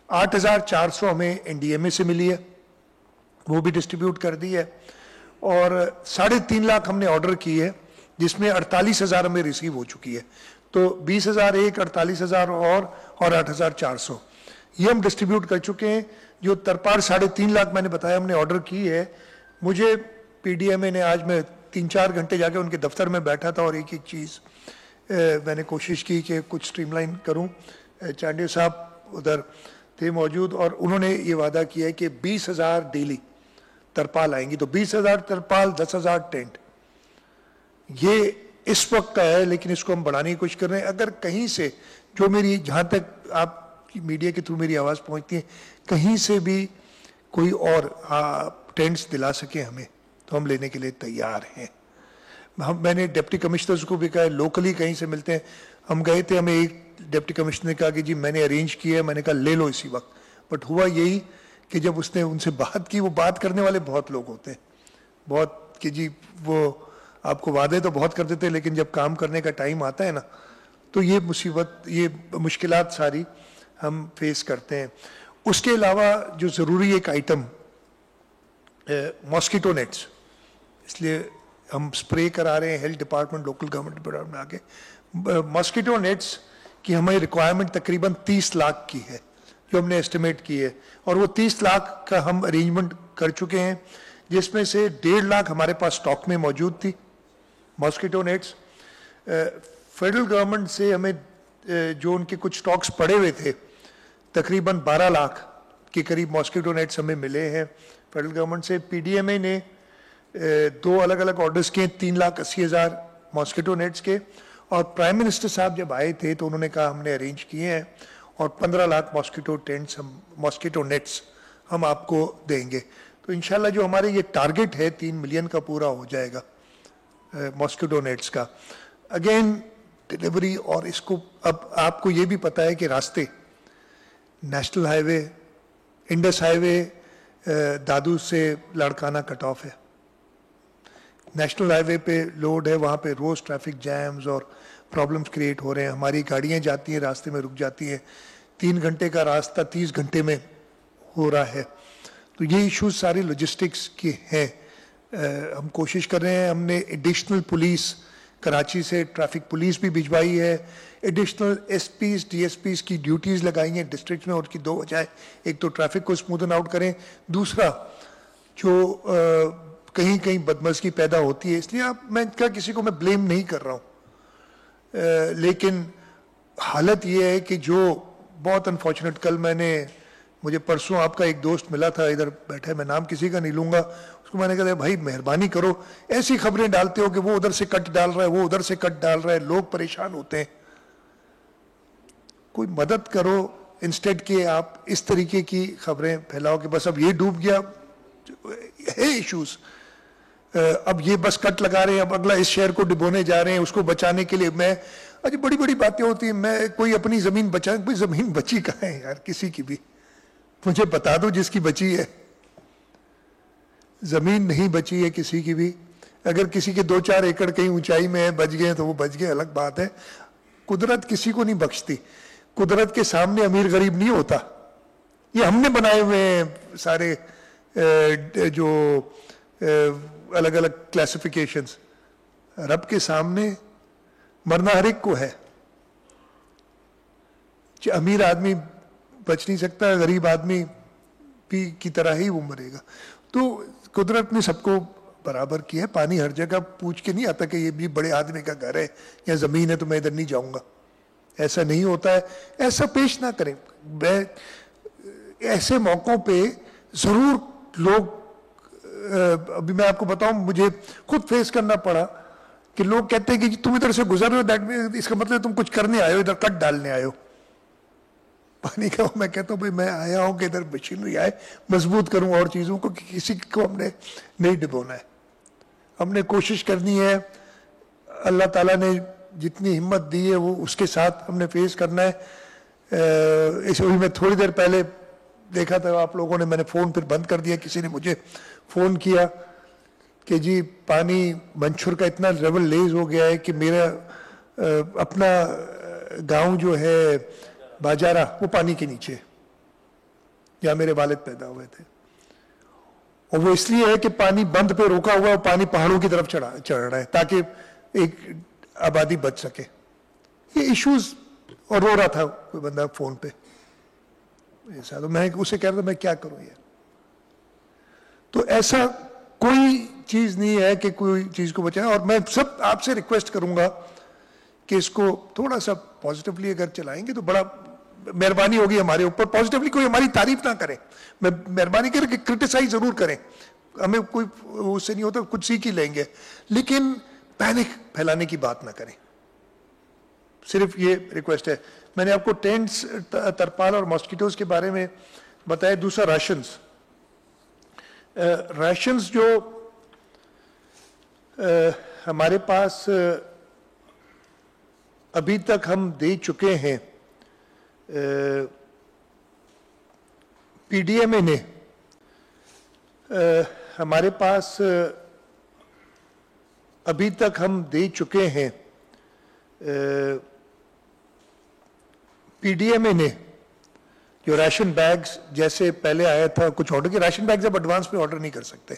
8,400 ہمیں انڈیا میں سے ملی ہے, وہ بھی ڈسٹریبیوٹ کر دی ہے. اور 3.5 لاکھ ہم نے آرڈر کی ہے, جس میں 48,000 ہمیں ریسیو ہو چکی ہے. تو 20,000 ایک, 48,000 اور 8,400 یہ ہم ڈسٹریبیوٹ کر چکے ہیں. جو ترپال 3.5 لاکھ میں نے بتایا ہم نے آرڈر کی ہے, مجھے PDMA نے آج میں 3-4 گھنٹے جا کے ان کے دفتر میں بیٹھا تھا اور ایک چیز میں نے کوشش کی کہ کچھ سٹریم لائن کروں. چانڈے صاحب ادھر تھے موجود, اور انہوں نے یہ وعدہ کیا ہے کہ 20,000 ڈیلی ترپال آئیں گی. تو 20,000 ترپال, 10,000 ٹینٹ, یہ اس وقت کا ہے, لیکن اس کو ہم بڑھانے کی کوشش کر رہے ہیں. اگر کہیں سے جو میری, جہاں تک آپ کی میڈیا کے تھرو میری آواز پہنچتی ہے, کہیں سے بھی کوئی اور ٹینٹس دلا سکے ہمیں, تو ہم لینے کے لیے تیار ہیں. میں نے ڈپٹی کمشنرز کو بھی کہا, لوکلی کہیں سے ملتے ہیں. ہم گئے تھے, ہمیں ایک ڈپٹی کمشنر نے کہا کہ جی میں نے ارینج کیا ہے, میں نے کہا لے لو اسی وقت. بٹ ہوا یہی کہ جب اس نے ان سے بات کی, وہ بات کرنے والے بہت لوگ ہوتے ہیں, بہت کہ جی وہ آپ کو وعدے تو بہت کر دیتے, لیکن جب کام کرنے کا ٹائم آتا ہے نا, تو یہ مصیبت, یہ مشکلات ساری ہم فیس کرتے ہیں. اس کے علاوہ جو ضروری ایک آئٹم ماسکیٹو نیٹس, اس لیے ہم سپرے کرا رہے ہیں, health department, local government department آ کے. ماسکیٹو نیٹس کی ہمیں ریکوائرمنٹ تقریباً 30 لاکھ کی ہے جو ہم نے اسٹیمیٹ کی ہے, اور وہ 30 لاکھ کا ہم ارینجمنٹ کر چکے ہیں, جس میں سے 1.5 لاکھ ہمارے پاس اسٹاک میں موجود تھی ماسکیٹو نیٹس. فیڈرل گورنمنٹ سے ہمیں جو ان کے کچھ اسٹاکس پڑے ہوئے تھے, تقریباً 12 لاکھ کے قریب ماسکیٹو نیٹس ہمیں ملے ہیں فیڈرل گورنمنٹ سے. PDMA نے 2 الگ الگ آرڈرز کیے, 3,80,000 ماسکیٹو نیٹس کے, اور پرائم منسٹر صاحب جب آئے تھے تو انہوں نے کہا ہم نے ارینج کیے ہیں, اور 15 لاکھ ماسکیٹو نیٹس ہم آپ کو دیں گے. تو انشاءاللہ جو ہمارے یہ ٹارگٹ ہے 3 ملین کا پورا ہو جائے گا ماسکیٹو نیٹس کا. اگین ڈیلیوری, اور اس کو اب آپ کو یہ بھی پتہ ہے کہ راستے, نیشنل ہائی وے, انڈس ہائی وے دادو سے لاڑکانہ کٹ آف ہے. نیشنل ہائی وے پہ لوڈ ہے, وہاں پہ روز ٹریفک جیمز اور پرابلمز کریٹ ہو رہے ہیں. ہماری گاڑیاں جاتی ہیں, راستے میں رک جاتی ہیں, 3 گھنٹے کا راستہ 30 گھنٹے میں ہو رہا ہے. تو یہ ایشوز ساری لاجسٹکس کے ہیں. ہم کوشش کر رہے ہیں, ہم نے ایڈیشنل پولیس کراچی سے ٹریفک پولیس بھی بھجوائی ہے, ایڈیشنل SPs DSPs کی ڈیوٹیز لگائی ہیں ڈسٹرکٹ میں, اور کی 2 وجہ ہے. ایک تو ٹریفک کو اسموتھن آؤٹ کریں, دوسرا جو کہیں کہیں بدمزگی پیدا ہوتی ہے, اس لیے میں کسی کو میں بلیم نہیں کر رہا ہوں, لیکن حالت یہ ہے کہ جو بہت انفارچونیٹ، کل مجھے پرسوں آپ کا ایک دوست ملا تھا ادھر بیٹھے، میں نام کسی کا نہیں لوں گا، اس کو میں نے کہا بھائی مہربانی کرو، ایسی خبریں ڈالتے ہو کہ وہ ادھر سے کٹ ڈال رہا ہے، وہ ادھر سے کٹ ڈال رہا ہے، لوگ پریشان ہوتے ہیں، کوئی مدد کرو انسٹیڈ کہ آپ اس طریقے کی خبریں پھیلاؤ کہ بس اب یہ ڈوب گیا ہے ایشوز، اب یہ بس کٹ لگا رہے ہیں، اب اگلا اس شہر کو ڈبونے جا رہے ہیں، اس کو بچانے کے لیے اچھا بڑی بڑی باتیں ہوتی ہیں، میں کوئی اپنی زمین بچائیں، کوئی زمین بچی کہاں ہے یار کسی کی بھی، مجھے بتا دو جس کی بچی ہے، زمین نہیں بچی ہے کسی کی بھی، اگر کسی کے 2-4 ایکڑ کہیں اونچائی میں ہے بچ گئے تو وہ بچ گئے، الگ بات ہے، قدرت کسی کو نہیں بخشتی، قدرت کے سامنے امیر غریب نہیں ہوتا، یہ ہم نے بنائے ہوئے ہیں سارے جو الگ الگ کلاسیفیکیشنز، رب کے سامنے مرنا ہر ایک کو ہے، امیر آدمی بچ نہیں سکتا، غریب آدمی بھی کی طرح ہی وہ مرے گا، تو قدرت نے سب کو برابر کیا ہے، پانی ہر جگہ پوچھ کے نہیں آتا کہ یہ بھی بڑے آدمی کا گھر ہے یا زمین ہے تو میں ادھر نہیں جاؤں گا، ایسا نہیں ہوتا ہے، ایسا پیش نہ کریں، ایسے موقعوں پہ ضرور لوگ، ابھی میں آپ کو بتاؤں مجھے خود فیس کرنا پڑا کہ لوگ کہتے ہیں کہ تم ادھر سے گزر رہے ہو، اس کا مطلب تم کچھ کرنے آئے ہو، ادھر کٹ ڈالنے آئے ہو پانی کا، میں کہتا ہوں بھائی میں آیا ہوں کہ ادھر مشینری آئے مضبوط کروں اور چیزوں کو، کہ کسی کو ہم نے نہیں ڈبونا ہے، ہم نے کوشش کرنی ہے، اللہ تعالیٰ نے جتنی ہمت دی ہے وہ اس کے ساتھ ہم نے فیس کرنا ہے۔ اس وہی میں تھوڑی دیر پہلے دیکھا تھا آپ لوگوں نے، میں نے فون پھر بند کر دیا، کسی نے مجھے فون کیا کہ جی پانی منچھر کا اتنا لیول لیز ہو گیا ہے کہ میرا اپنا گاؤں جو ہے باجارہ وہ پانی کے نیچے، جہاں میرے والد پیدا ہوئے تھے، اور وہ اس لیے ہے کہ پانی بند پہ روکا ہوا ہے، پانی پہاڑوں کی طرف چڑھ رہا ہے تاکہ ایک آبادی بچ سکے، یہ ایشوز، اور رو رہا تھا کوئی بندہ فون پہ ایسا، تو میں اسے کہہ رہا تھا میں کیا کروں یہ، تو ایسا کوئی چیز نہیں ہے کہ کوئی چیز کو بچائیں، اور میں سب آپ سے ریکویسٹ کروں گا کہ اس کو تھوڑا سا پازیٹیولی اگر چلائیں گے تو بڑا مہربانی ہوگی ہمارے اوپر، پازیٹیولی کوئی ہماری تعریف نہ کرے، مہربانی کریں کہ کرٹیسائز ضرور کریں، ہمیں کوئی اس سے نہیں ہوتا، کچھ سیکھ ہی لیں گے، لیکن پینک پھیلانے کی بات نہ کریں، صرف یہ ریکویسٹ ہے۔ میں نے آپ کو ٹینٹس، ترپال اور ماسکیٹوز کے بارے میں بتایا۔ دوسرا راشنز جو ہمارے پاس ابھی تک ہم دے چکے ہیں، پی ڈی ایم اے نے ہمارے پاس ابھی تک ہم دے چکے ہیں، پی ڈی ایم اے نے جو ریشن بیگز جیسے پہلے آیا تھا کچھ آرڈر کے، ریشن بیگز اب ایڈوانس میں آرڈر نہیں کر سکتے،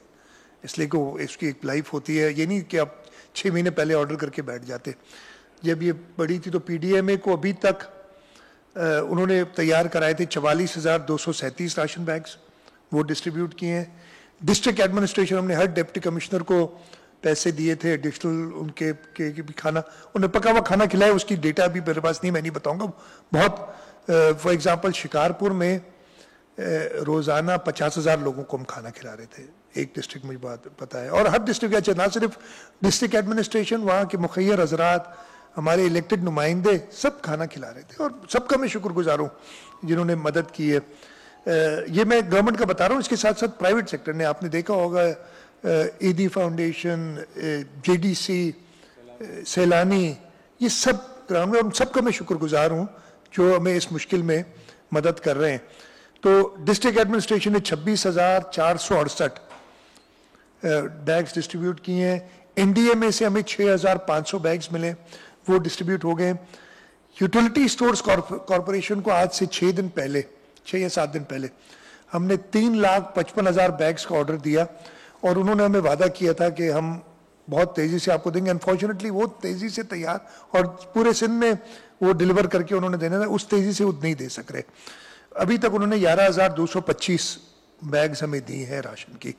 اس لیے کہ اس کی ایک لائف ہوتی ہے، یہ نہیں کہ آپ 6 مہینے پہلے آرڈر کر کے بیٹھ جاتے۔ جب یہ بڑی تھی تو پی ڈی ایم اے کو ابھی تک انہوں نے تیار کرائے تھے 44,237 راشن بیگز، وہ ڈسٹریبیوٹ کیے ہیں۔ ڈسٹرکٹ ایڈمنسٹریشن، ہم نے ہر ڈپٹی کمشنر کو پیسے دیے تھے ایڈیشنل، ان کے بھی کھانا، انہیں پکا ہوا کھانا کھلایا، اس کی ڈیٹا بھی میرے پاس نہیں، میں نہیں بتاؤں گا، بہت فار ایگزامپل شکارپور میں روزانہ 50,000 لوگوں کو ہم کھانا کھلا رہے تھے، ایک ڈسٹرکٹ مجھے بات پتا ہے، اور ہر ڈسٹرکٹ اچھا، نہ صرف ڈسٹرکٹ ایڈمنسٹریشن، وہاں کے مخیر حضرات، ہمارے الیکٹڈ نمائندے سب کھانا کھلا رہے تھے، اور سب کا میں شکر گزار ہوں جنہوں نے مدد کی ہے۔ یہ میں گورنمنٹ کا بتا رہا ہوں، اس کے ساتھ ساتھ پرائیویٹ سیکٹر نے، آپ نے دیکھا ہوگا ایدی foundation, J D C, Saylani, یہ سب گراؤنڈ میں، اور سب کا میں شکر گزار ہوں جو ہمیں اس مشکل میں مدد کر رہے ہیں۔ تو ڈسٹرکٹ ایڈمنسٹریشن نے 26,468 بیگز ڈسٹریبیوٹ کیے ہیں، این ڈی اے میں سے ہمیں 6,500 بیگز ملے، وہ ڈسٹریبیوٹ ہو گئے۔ یوٹیلیٹی سٹورز کارپوریشن کو آج سے 6 دن پہلے، 6 یا 7 دن پہلے ہم نے 3,55,000 بیگز کا آرڈر دیا، اور انہوں نے ہمیں وعدہ کیا تھا کہ ہم بہت تیزی سے آپ کو دیں گے۔ انفارچونیٹلی وہ تیزی سے تیار، اور پورے سندھ میں وہ ڈیلیور کر کے انہوں نے دینا تھا، اس تیزی سے وہ نہیں دے سک رہے۔ ابھی تک انہوں نے 11,225 بیگز ہمیں دی ہیں راشن کی،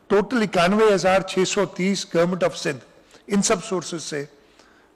total 91,630 government of Sindh in sub sources سے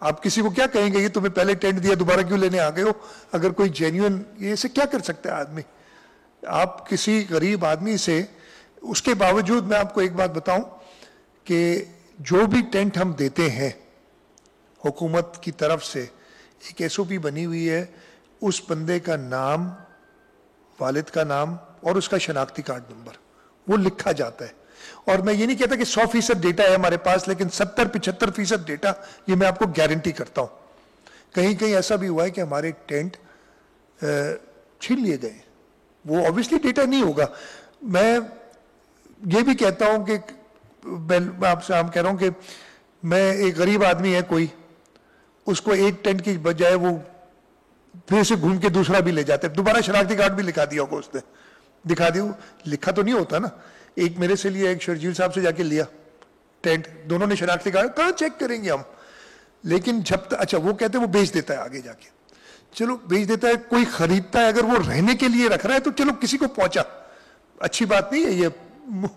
آپ کسی کو کیا کہیں گے یہ تمہیں پہلے ٹینٹ دیا دوبارہ کیوں لینے آ گئے ہو؟ اگر کوئی جینیون یہ اسے کیا کر سکتا ہے آدمی؟ آپ کسی غریب آدمی سے، اس کے باوجود میں آپ کو ایک بات بتاؤں کہ جو بھی ٹینٹ ہم دیتے ہیں حکومت کی طرف سے، ایک ایس او پی بنی ہوئی ہے، اس بندے کا نام، والد کا نام اور اس کا شناختی کارڈ نمبر وہ لکھا جاتا ہے. اور میں یہ نہیں کہتا کہ 100% ڈیٹا ہے ہمارے پاس، لیکن 70-75% ڈیٹا یہ میں آپ کو گارنٹی کرتا ہوں. کہیں کہیں ایسا بھی ہوا ہے کہ ہمارے ٹینٹ چھین لیے گئے. وہ obviously ڈیٹا نہیں ہوگا. میں یہ بھی کہتا ہوں کہ میں آپ سے کہہ رہا ہوں کہ میں ایک غریب آدمی ہے کوئی، اس کو ایک ٹینٹ کی بجائے وہ پھر سے گھوم کے دوسرا بھی لے جاتے ہیں، دوبارہ شناختی کارڈ بھی لکھا دیا ہوگا اس نے، دکھا دیا. لکھا تو نہیں ہوتا نا. ایک میرے سے لیا، ایک شرجیل صاحب سے جا کے لیا ٹینٹ، دونوں نے شناختی کارڈ، کہاں چیک کریں گے ہم؟ لیکن جب اچھا وہ کہتے ہیں وہ بیچ دیتا ہے آگے جا کے، چلو بیچ دیتا ہے، کوئی خریدتا ہے، اگر وہ رہنے کے لیے رکھ رہا ہے تو چلو کسی کو پہنچا، اچھی بات نہیں ہے، یہ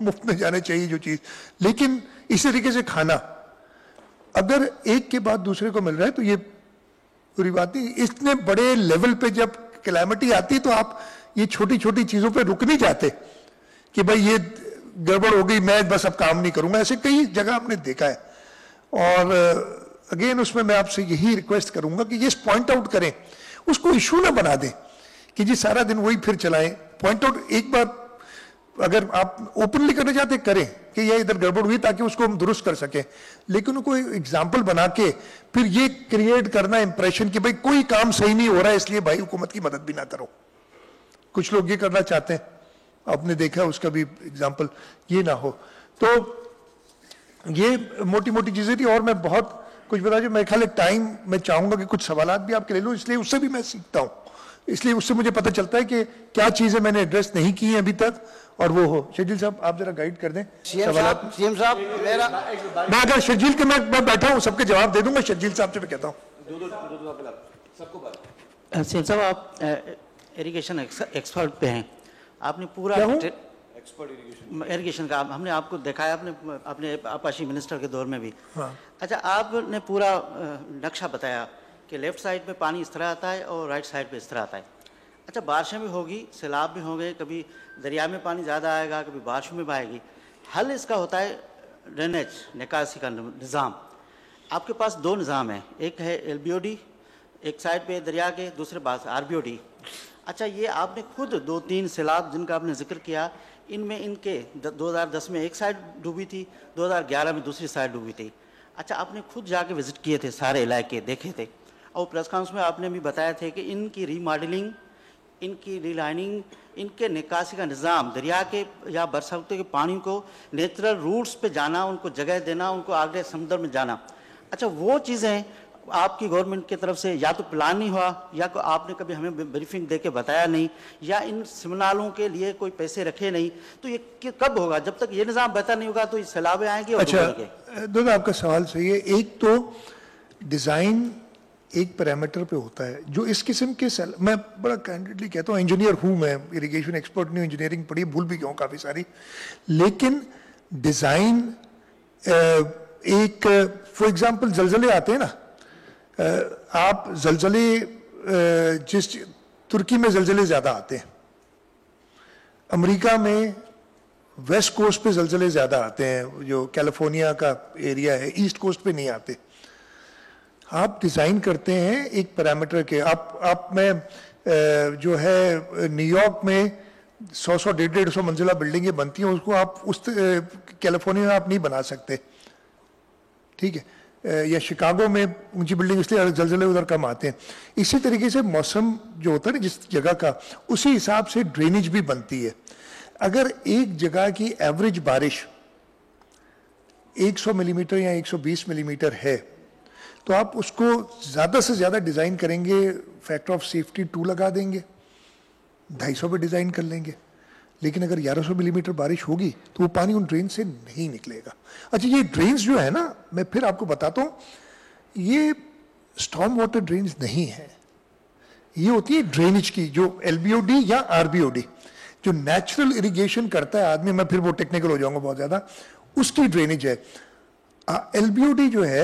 مفت میں جانے چاہیے جو چیز. لیکن اسی طریقے سے کھانا اگر ایک کے بعد دوسرے کو مل رہا ہے تو یہ پوری بات نہیں. اتنے بڑے لیول پہ جب کلیمٹی آتی تو آپ یہ چھوٹی چھوٹی چیزوں پہ رک نہیں جاتے کہ بھائی یہ گڑبڑ ہو گئی میں بس اب کام نہیں کروں گا. ایسے کئی جگہ ہم نے دیکھا ہے. اور اگین اس میں آپ سے یہی ریکویسٹ کروں گا کہ یہ پوائنٹ آؤٹ کریں، اس کو ایشو نہ بنا دیں کہ جی سارا دن وہی پھر چلائیں. پوائنٹ آؤٹ ایک بار اگر آپ اوپنلی کرنا چاہتے کریں کہ یہ ادھر گڑبڑ ہوئی تاکہ اس کو ہم درست کر سکیں، لیکن ان کو ایگزامپل بنا کے پھر یہ کریٹ کرنا امپریشن کہ بھائی کوئی کام صحیح نہیں ہو رہا ہے اس لیے بھائی حکومت کی مدد بھی نہ کرو. کچھ لوگ یہ کرنا چاہتے ہیں، آپ نے دیکھا اس کا بھی ایگزامپل یہ نہ ہو. تو یہ موٹی موٹی چیزیں تھی اور میں بہت کچھ بتا جو میرے خیال ہے ٹائم میں چاہوں گا کہ کچھ سوالات بھی آپ کے لے لوں، اس لیے اس سے بھی میں سیکھتا ہوں، اس لیے اس سے مجھے پتہ چلتا ہے کہ کیا چیزیں میں نے ایڈریس نہیں کی ہیں ابھی تک اور وہ ہو. شرجیل صاحب آپ ذرا گائیڈ کر دیں سوالات. سی ایم صاحب میرا میں اگر شرجیل کے میں بیٹھا ہوں سب کے جواب دے دوں گا، شرجیل صاحب سے میں کہتا ہوں. سی ایم صاحب آپ ایریگیشن ایکسپرٹ پہ ہیں، آپ نے پورا ایریگیشن کا ہم نے آپ کو دیکھا ہے اپنے آپاشی منسٹر کے دور میں بھی. اچھا آپ نے پورا نقشہ بتایا کہ لیفٹ سائڈ پہ پانی اس طرح آتا ہے اور رائٹ سائڈ پہ اس طرح آتا ہے. اچھا بارشیں بھی ہوگی، سیلاب بھی ہوں گے، کبھی دریا میں پانی زیادہ آئے گا، کبھی بارشوں میں بھی آئے گی. حل اس کا ہوتا ہے ڈرینیج نکاسی کا نظام. آپ کے پاس دو نظام ہیں، ایک ہے ایل بی او ڈی ایک سائڈ پہ دریا کے، دوسرے پاس آر بی او ڈی. اچھا یہ آپ نے خود 2-3 سیلاب جن کا آپ نے ذکر کیا، ان میں ان کے 2010 میں ایک سائڈ ڈوبی تھی، 2011 میں دوسری سائڈ ڈوبی تھی. اچھا آپ نے خود جا کے وزٹ کیے تھے، سارے علاقے دیکھے تھے، اور پریس کانفرنس میں آپ نے بھی بتایا تھے کہ ان کی ری ماڈلنگ، ان کی ری لائننگ، ان کے نکاسی کا نظام، دریا کے یا برساتوں کے پانی کو نیچرل روٹس پہ جانا، ان کو جگہ دینا، ان کو آگے سمندر میں جانا. اچھا وہ چیزیں آپ کی گورنمنٹ کی طرف سے یا تو پلان نہیں ہوا، یا آپ نے کبھی ہمیں بریفنگ دے کے بتایا نہیں، یا ان سیمیناروں کے لیے کوئی پیسے رکھے نہیں. تو یہ کب ہوگا؟ جب تک یہ نظام بہتر نہیں ہوگا تو یہ سیلابیں آئیں گے. اچھا دونوں آپ کا سوال صحیح ہے. ایک تو ڈیزائن ایک پیرامیٹر پہ ہوتا ہے جو اس قسم کے میں بڑا کینڈیڈلی کہتا ہوں، انجینئر ہوں میں، اریگیشن ایکسپرٹ نہیں ہوں، انجینئرنگ پڑھی بھول بھی گیا ہوں کافی ساری. لیکن ڈیزائن ایک فار ایگزامپل زلزلے آتے ہیں نا، آپ زلزلے جس ترکی میں زلزلے زیادہ آتے ہیں، امریکہ میں ویسٹ کوسٹ پہ زلزلے زیادہ آتے ہیں، جو کیلیفورنیا کا ایریا ہے ایسٹ کوسٹ پہ نہیں آتے. آپ ڈیزائن کرتے ہیں ایک پیرامیٹر کے. آپ میں جو ہے نیو یارک میں 100-150 منزلہ بلڈنگیں بنتی ہیں، اس کو آپ اس کیلیفورنیا میں آپ نہیں بنا سکتے، ٹھیک ہے؟ یا شکاگو میں اونچی بلڈنگ اس لیے زلزلے ادھر کم آتے ہیں. اسی طریقے سے موسم جو ہوتا ہے نا جس جگہ کا، اسی حساب سے ڈرینیج بھی بنتی ہے. اگر ایک جگہ کی ایوریج بارش 100 ملی میٹر یا 120 ملی میٹر ہے تو آپ اس کو زیادہ سے زیادہ ڈیزائن کریں گے، فیکٹر آف سیفٹی 2 لگا دیں گے، 250 پہ ڈیزائن کر لیں گے. لیکن اگر 1100 ملی میٹر بارش ہوگی تو وہ پانی ان ڈرین سے نہیں نکلے گا. اچھا یہ ڈرینز جو ہے نا، میں پھر آپ کو بتاتا ہوں، یہ اسٹارم واٹر ڈرینز نہیں ہے، یہ ہوتی ہے ڈرینیج کی، جو ایل بی او ڈی یا آر بی او ڈی جو نیچرل اریگیشن کرتا ہے آدمی، میں پھر وہ ٹیکنیکل ہو جاؤں گا بہت زیادہ، اس کی ڈرینیج ہے. ایل بی او ڈی جو ہے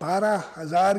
12,000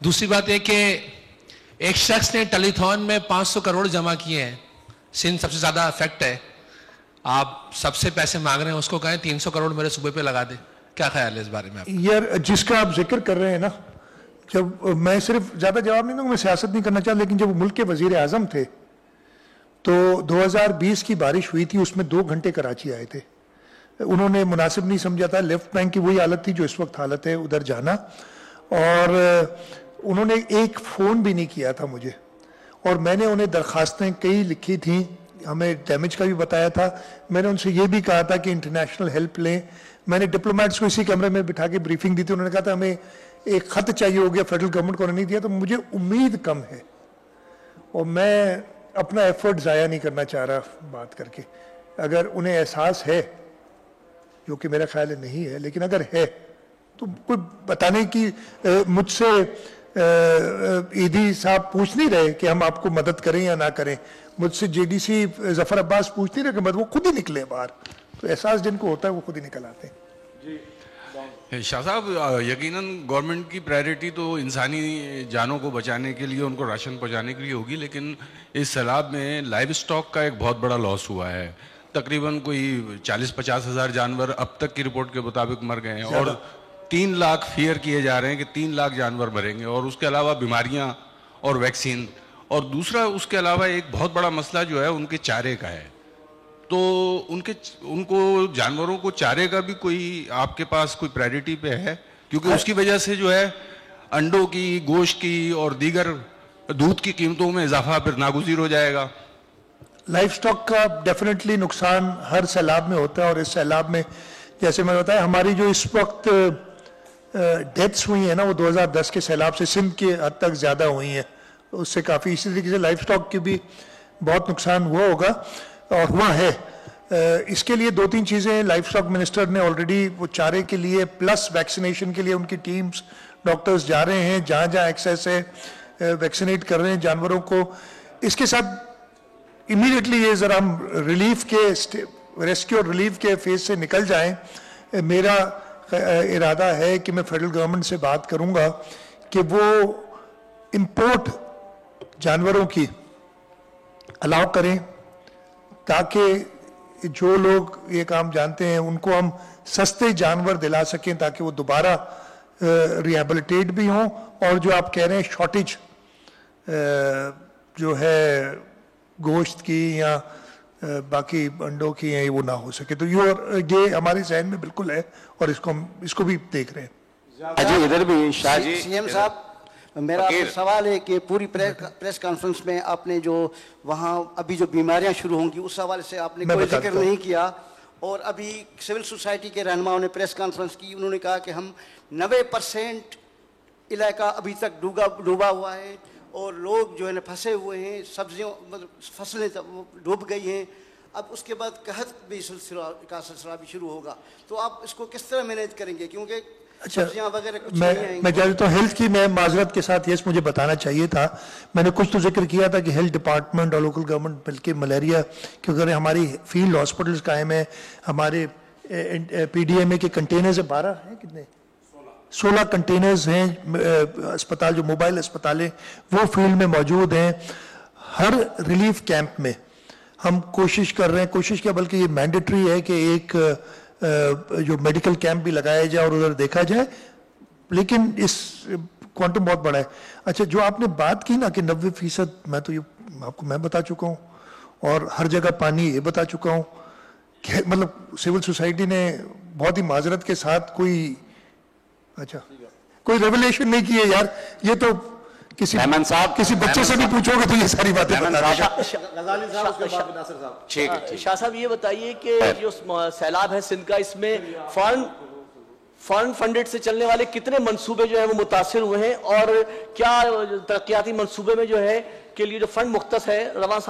دوسری بات یہ کہ ایک شخص نے ٹیلیتھون میں 500 کروڑ جمع کیے ہیں, سندھ سب سے زیادہ افیکٹ ہے, آپ سب سے پیسے مانگ رہے ہیں, اس کو کہیں 300 کروڑ میرے صوبے پہ لگا دیں, کیا خیال ہے اس بارے میں آپ؟ یار جس کا آپ ذکر کر رہے ہیں نا, جب میں صرف زیادہ جواب نہیں دوں گا, میں سیاست نہیں کرنا چاہتا, لیکن جب ملک کے وزیر اعظم تھے تو 2020 کی بارش ہوئی تھی, اس میں 2 گھنٹے کراچی آئے تھے. انہوں نے مناسب نہیں سمجھا تھا, لیفٹ بینک کی وہی حالت تھی جو اس وقت حالت ہے ادھر جانا, اور انہوں نے ایک فون بھی نہیں کیا تھا مجھے, اور میں نے انہیں درخواستیں کئی لکھی تھیں, ہمیں ڈیمیج کا بھی بتایا تھا, میں نے ان سے یہ بھی کہا تھا کہ انٹرنیشنل ہیلپ لیں. میں نے ڈپلومیٹس کو اسی کیمرے میں بٹھا کے بریفنگ دی تھی, انہوں نے کہا تھا ہمیں ایک خط چاہیے ہو گیا, فیڈرل گورنمنٹ کو نہیں دیا. تو مجھے امید کم ہے, اور میں اپنا ایفرٹ ضائع نہیں کرنا چاہ رہا بات کر کے. اگر انہیں احساس ہے, جو کہ میرا خیال ہے نہیں ہے, لیکن اگر ہے تو کوئی بتانے کی, مجھ سے ایدھی صاحب پوچھ نہیں رہے کہ ہم آپ کو مدد کریں یا نہ کریں, مجھ سے جے ڈی سی ظفر عباس پوچھ نہیں رہے کہ وہ خود ہی نکلے باہر. تو احساس جن کو ہوتا ہے وہ خود ہی نکل آتے ہیں. شاہ صاحب, یقیناً گورنمنٹ کی پرائرٹی تو انسانی جانوں کو بچانے کے لیے, ان کو راشن پہنچانے کے لیے ہوگی, لیکن اس سیلاب میں لائیو اسٹاک کا ایک بہت بڑا لاس ہوا ہے. تقریباً کوئی 40-50 ہزار جانور اب تک کی رپورٹ کے مطابق مر گئے ہیں, اور 3 لاکھ فیئر کیے جا رہے ہیں کہ 3 لاکھ جانور مریں گے, اور اس کے علاوہ بیماریاں اور ویکسین. اور دوسرا اس کے علاوہ ایک بہت بڑا مسئلہ جو ہے ان کے چارے کا ہے. تو ان کو جانوروں کو چارے کا بھی کوئی آپ کے پاس کوئی پرائرٹی پہ ہے؟ کیونکہ اس کی وجہ سے جو ہے انڈوں کی, گوشت کی اور دیگر دودھ کی قیمتوں میں اضافہ پھر ناگزیر ہو جائے گا. لائف سٹاک کا ڈیفینیٹلی نقصان ہر سیلاب میں ہوتا ہے, اور اس سیلاب میں جیسے میں نے بتایا ہماری جو اس وقت ڈیتھس ہوئی ہیں نا, وہ 2010 کے سیلاب سے سندھ کے حد تک زیادہ ہوئی ہیں, اس سے کافی اسی طریقے سے لائف سٹاک کی بھی بہت نقصان ہوا ہوگا اور ہوا ہے. اس کے لیے 2-3 چیزیں لائف سٹاک منسٹر نے آلریڈی وہ چارے کے لیے پلس ویکسینیشن کے لیے ان کی ٹیمز ڈاکٹرز جا رہے ہیں, جہاں جہاں ایکسیس ہے ویکسینیٹ کر رہے ہیں جانوروں کو. اس کے ساتھ امیڈیٹلی یہ ذرا ہم ریلیف کے ریسکیو اور ریلیف کے فیز سے نکل جائیں. میرا ارادہ ہے کہ میں فیڈرل گورنمنٹ سے بات کروں گا کہ وہ امپورٹ جانوروں کی الاؤ کریں, تاکہ جو لوگ یہ کام جانتے ہیں ان کو ہم سستے جانور دلا سکیں, تاکہ وہ دوبارہ ریہیبلیٹیٹ بھی ہوں, اور جو آپ کہہ رہے ہیں شارٹیج جو ہے گوشت کی یا باقی انڈوں کی ہیں وہ نہ ہو سکے. تو یہ ہمارے ذہن میں بالکل ہے, اور اس کو بھی دیکھ رہے ہیں. جی ادھر بھی شاہ جی. سی ایم صاحب, میرا سوال ہے کہ پوری پریس کانفرنس میں آپ نے جو وہاں ابھی جو بیماریاں شروع ہوں گی اس حوالے سے آپ نے کوئی ذکر نہیں کیا, اور ابھی سول سوسائٹی کے رہنماؤں نے پریس کانفرنس کی, انہوں نے کہا کہ ہم 90% علاقہ ابھی تک ڈوبا ہوا ہے, اور لوگ جو ہے نا پھنسے ہوئے ہیں, سبزیوں فصلیں ڈوب گئی ہیں. اب اس کے بعد قحط بھی سلسلہ بھی شروع ہوگا, تو آپ اس کو کس طرح مینیج کریں گے؟ کیونکہ اچھا, میں جا دیتا ہوں ہیلتھ کی. میں معذرت کے ساتھ یس مجھے بتانا چاہیے تھا, میں نے کچھ تو ذکر کیا تھا کہ ہیلتھ ڈپارٹمنٹ اور لوکل گورنمنٹ مل کے ملیریا, کیونکہ ہماری فیلڈ ہاسپٹلس قائم ہیں, ہمارے پی ڈی ایم اے کے کنٹینرز 12 ہیں, کتنے 16 کنٹینرز ہیں اسپتال, جو موبائل اسپتال ہیں وہ فیلڈ میں موجود ہیں. ہر ریلیف کیمپ میں ہم کوشش کر رہے ہیں, کوشش کیا بلکہ یہ مینڈیٹری ہے کہ ایک جو میڈیکل کیمپ بھی لگایا جائے اور ادھر دیکھا جائے, لیکن اس کوانٹم بہت بڑا ہے. اچھا, جو آپ نے بات کی نا کہ 90%, میں تو یہ آپ کو میں بتا چکا ہوں, اور ہر جگہ پانی یہ بتا چکا ہوں کہ مطلب سول سوسائٹی نے بہت ہی معذرت کے ساتھ کوئی ریولیشن نہیں کی ہے یار. یہ تو کسی بچے سے بھی پوچھو گے تو یہ ساری باتیں بتا. شاہ صاحب یہ بتائیے کہ جو سیلاب ہے سندھ کا, اس میں فارن فنڈڈ سے چلنے والے کتنے منصوبے جو ہیں وہ متاثر ہوئے ہیں, اور کیا ترقیاتی منصوبے میں جو ہے کے لیے جو فنڈ مختص ہے رواں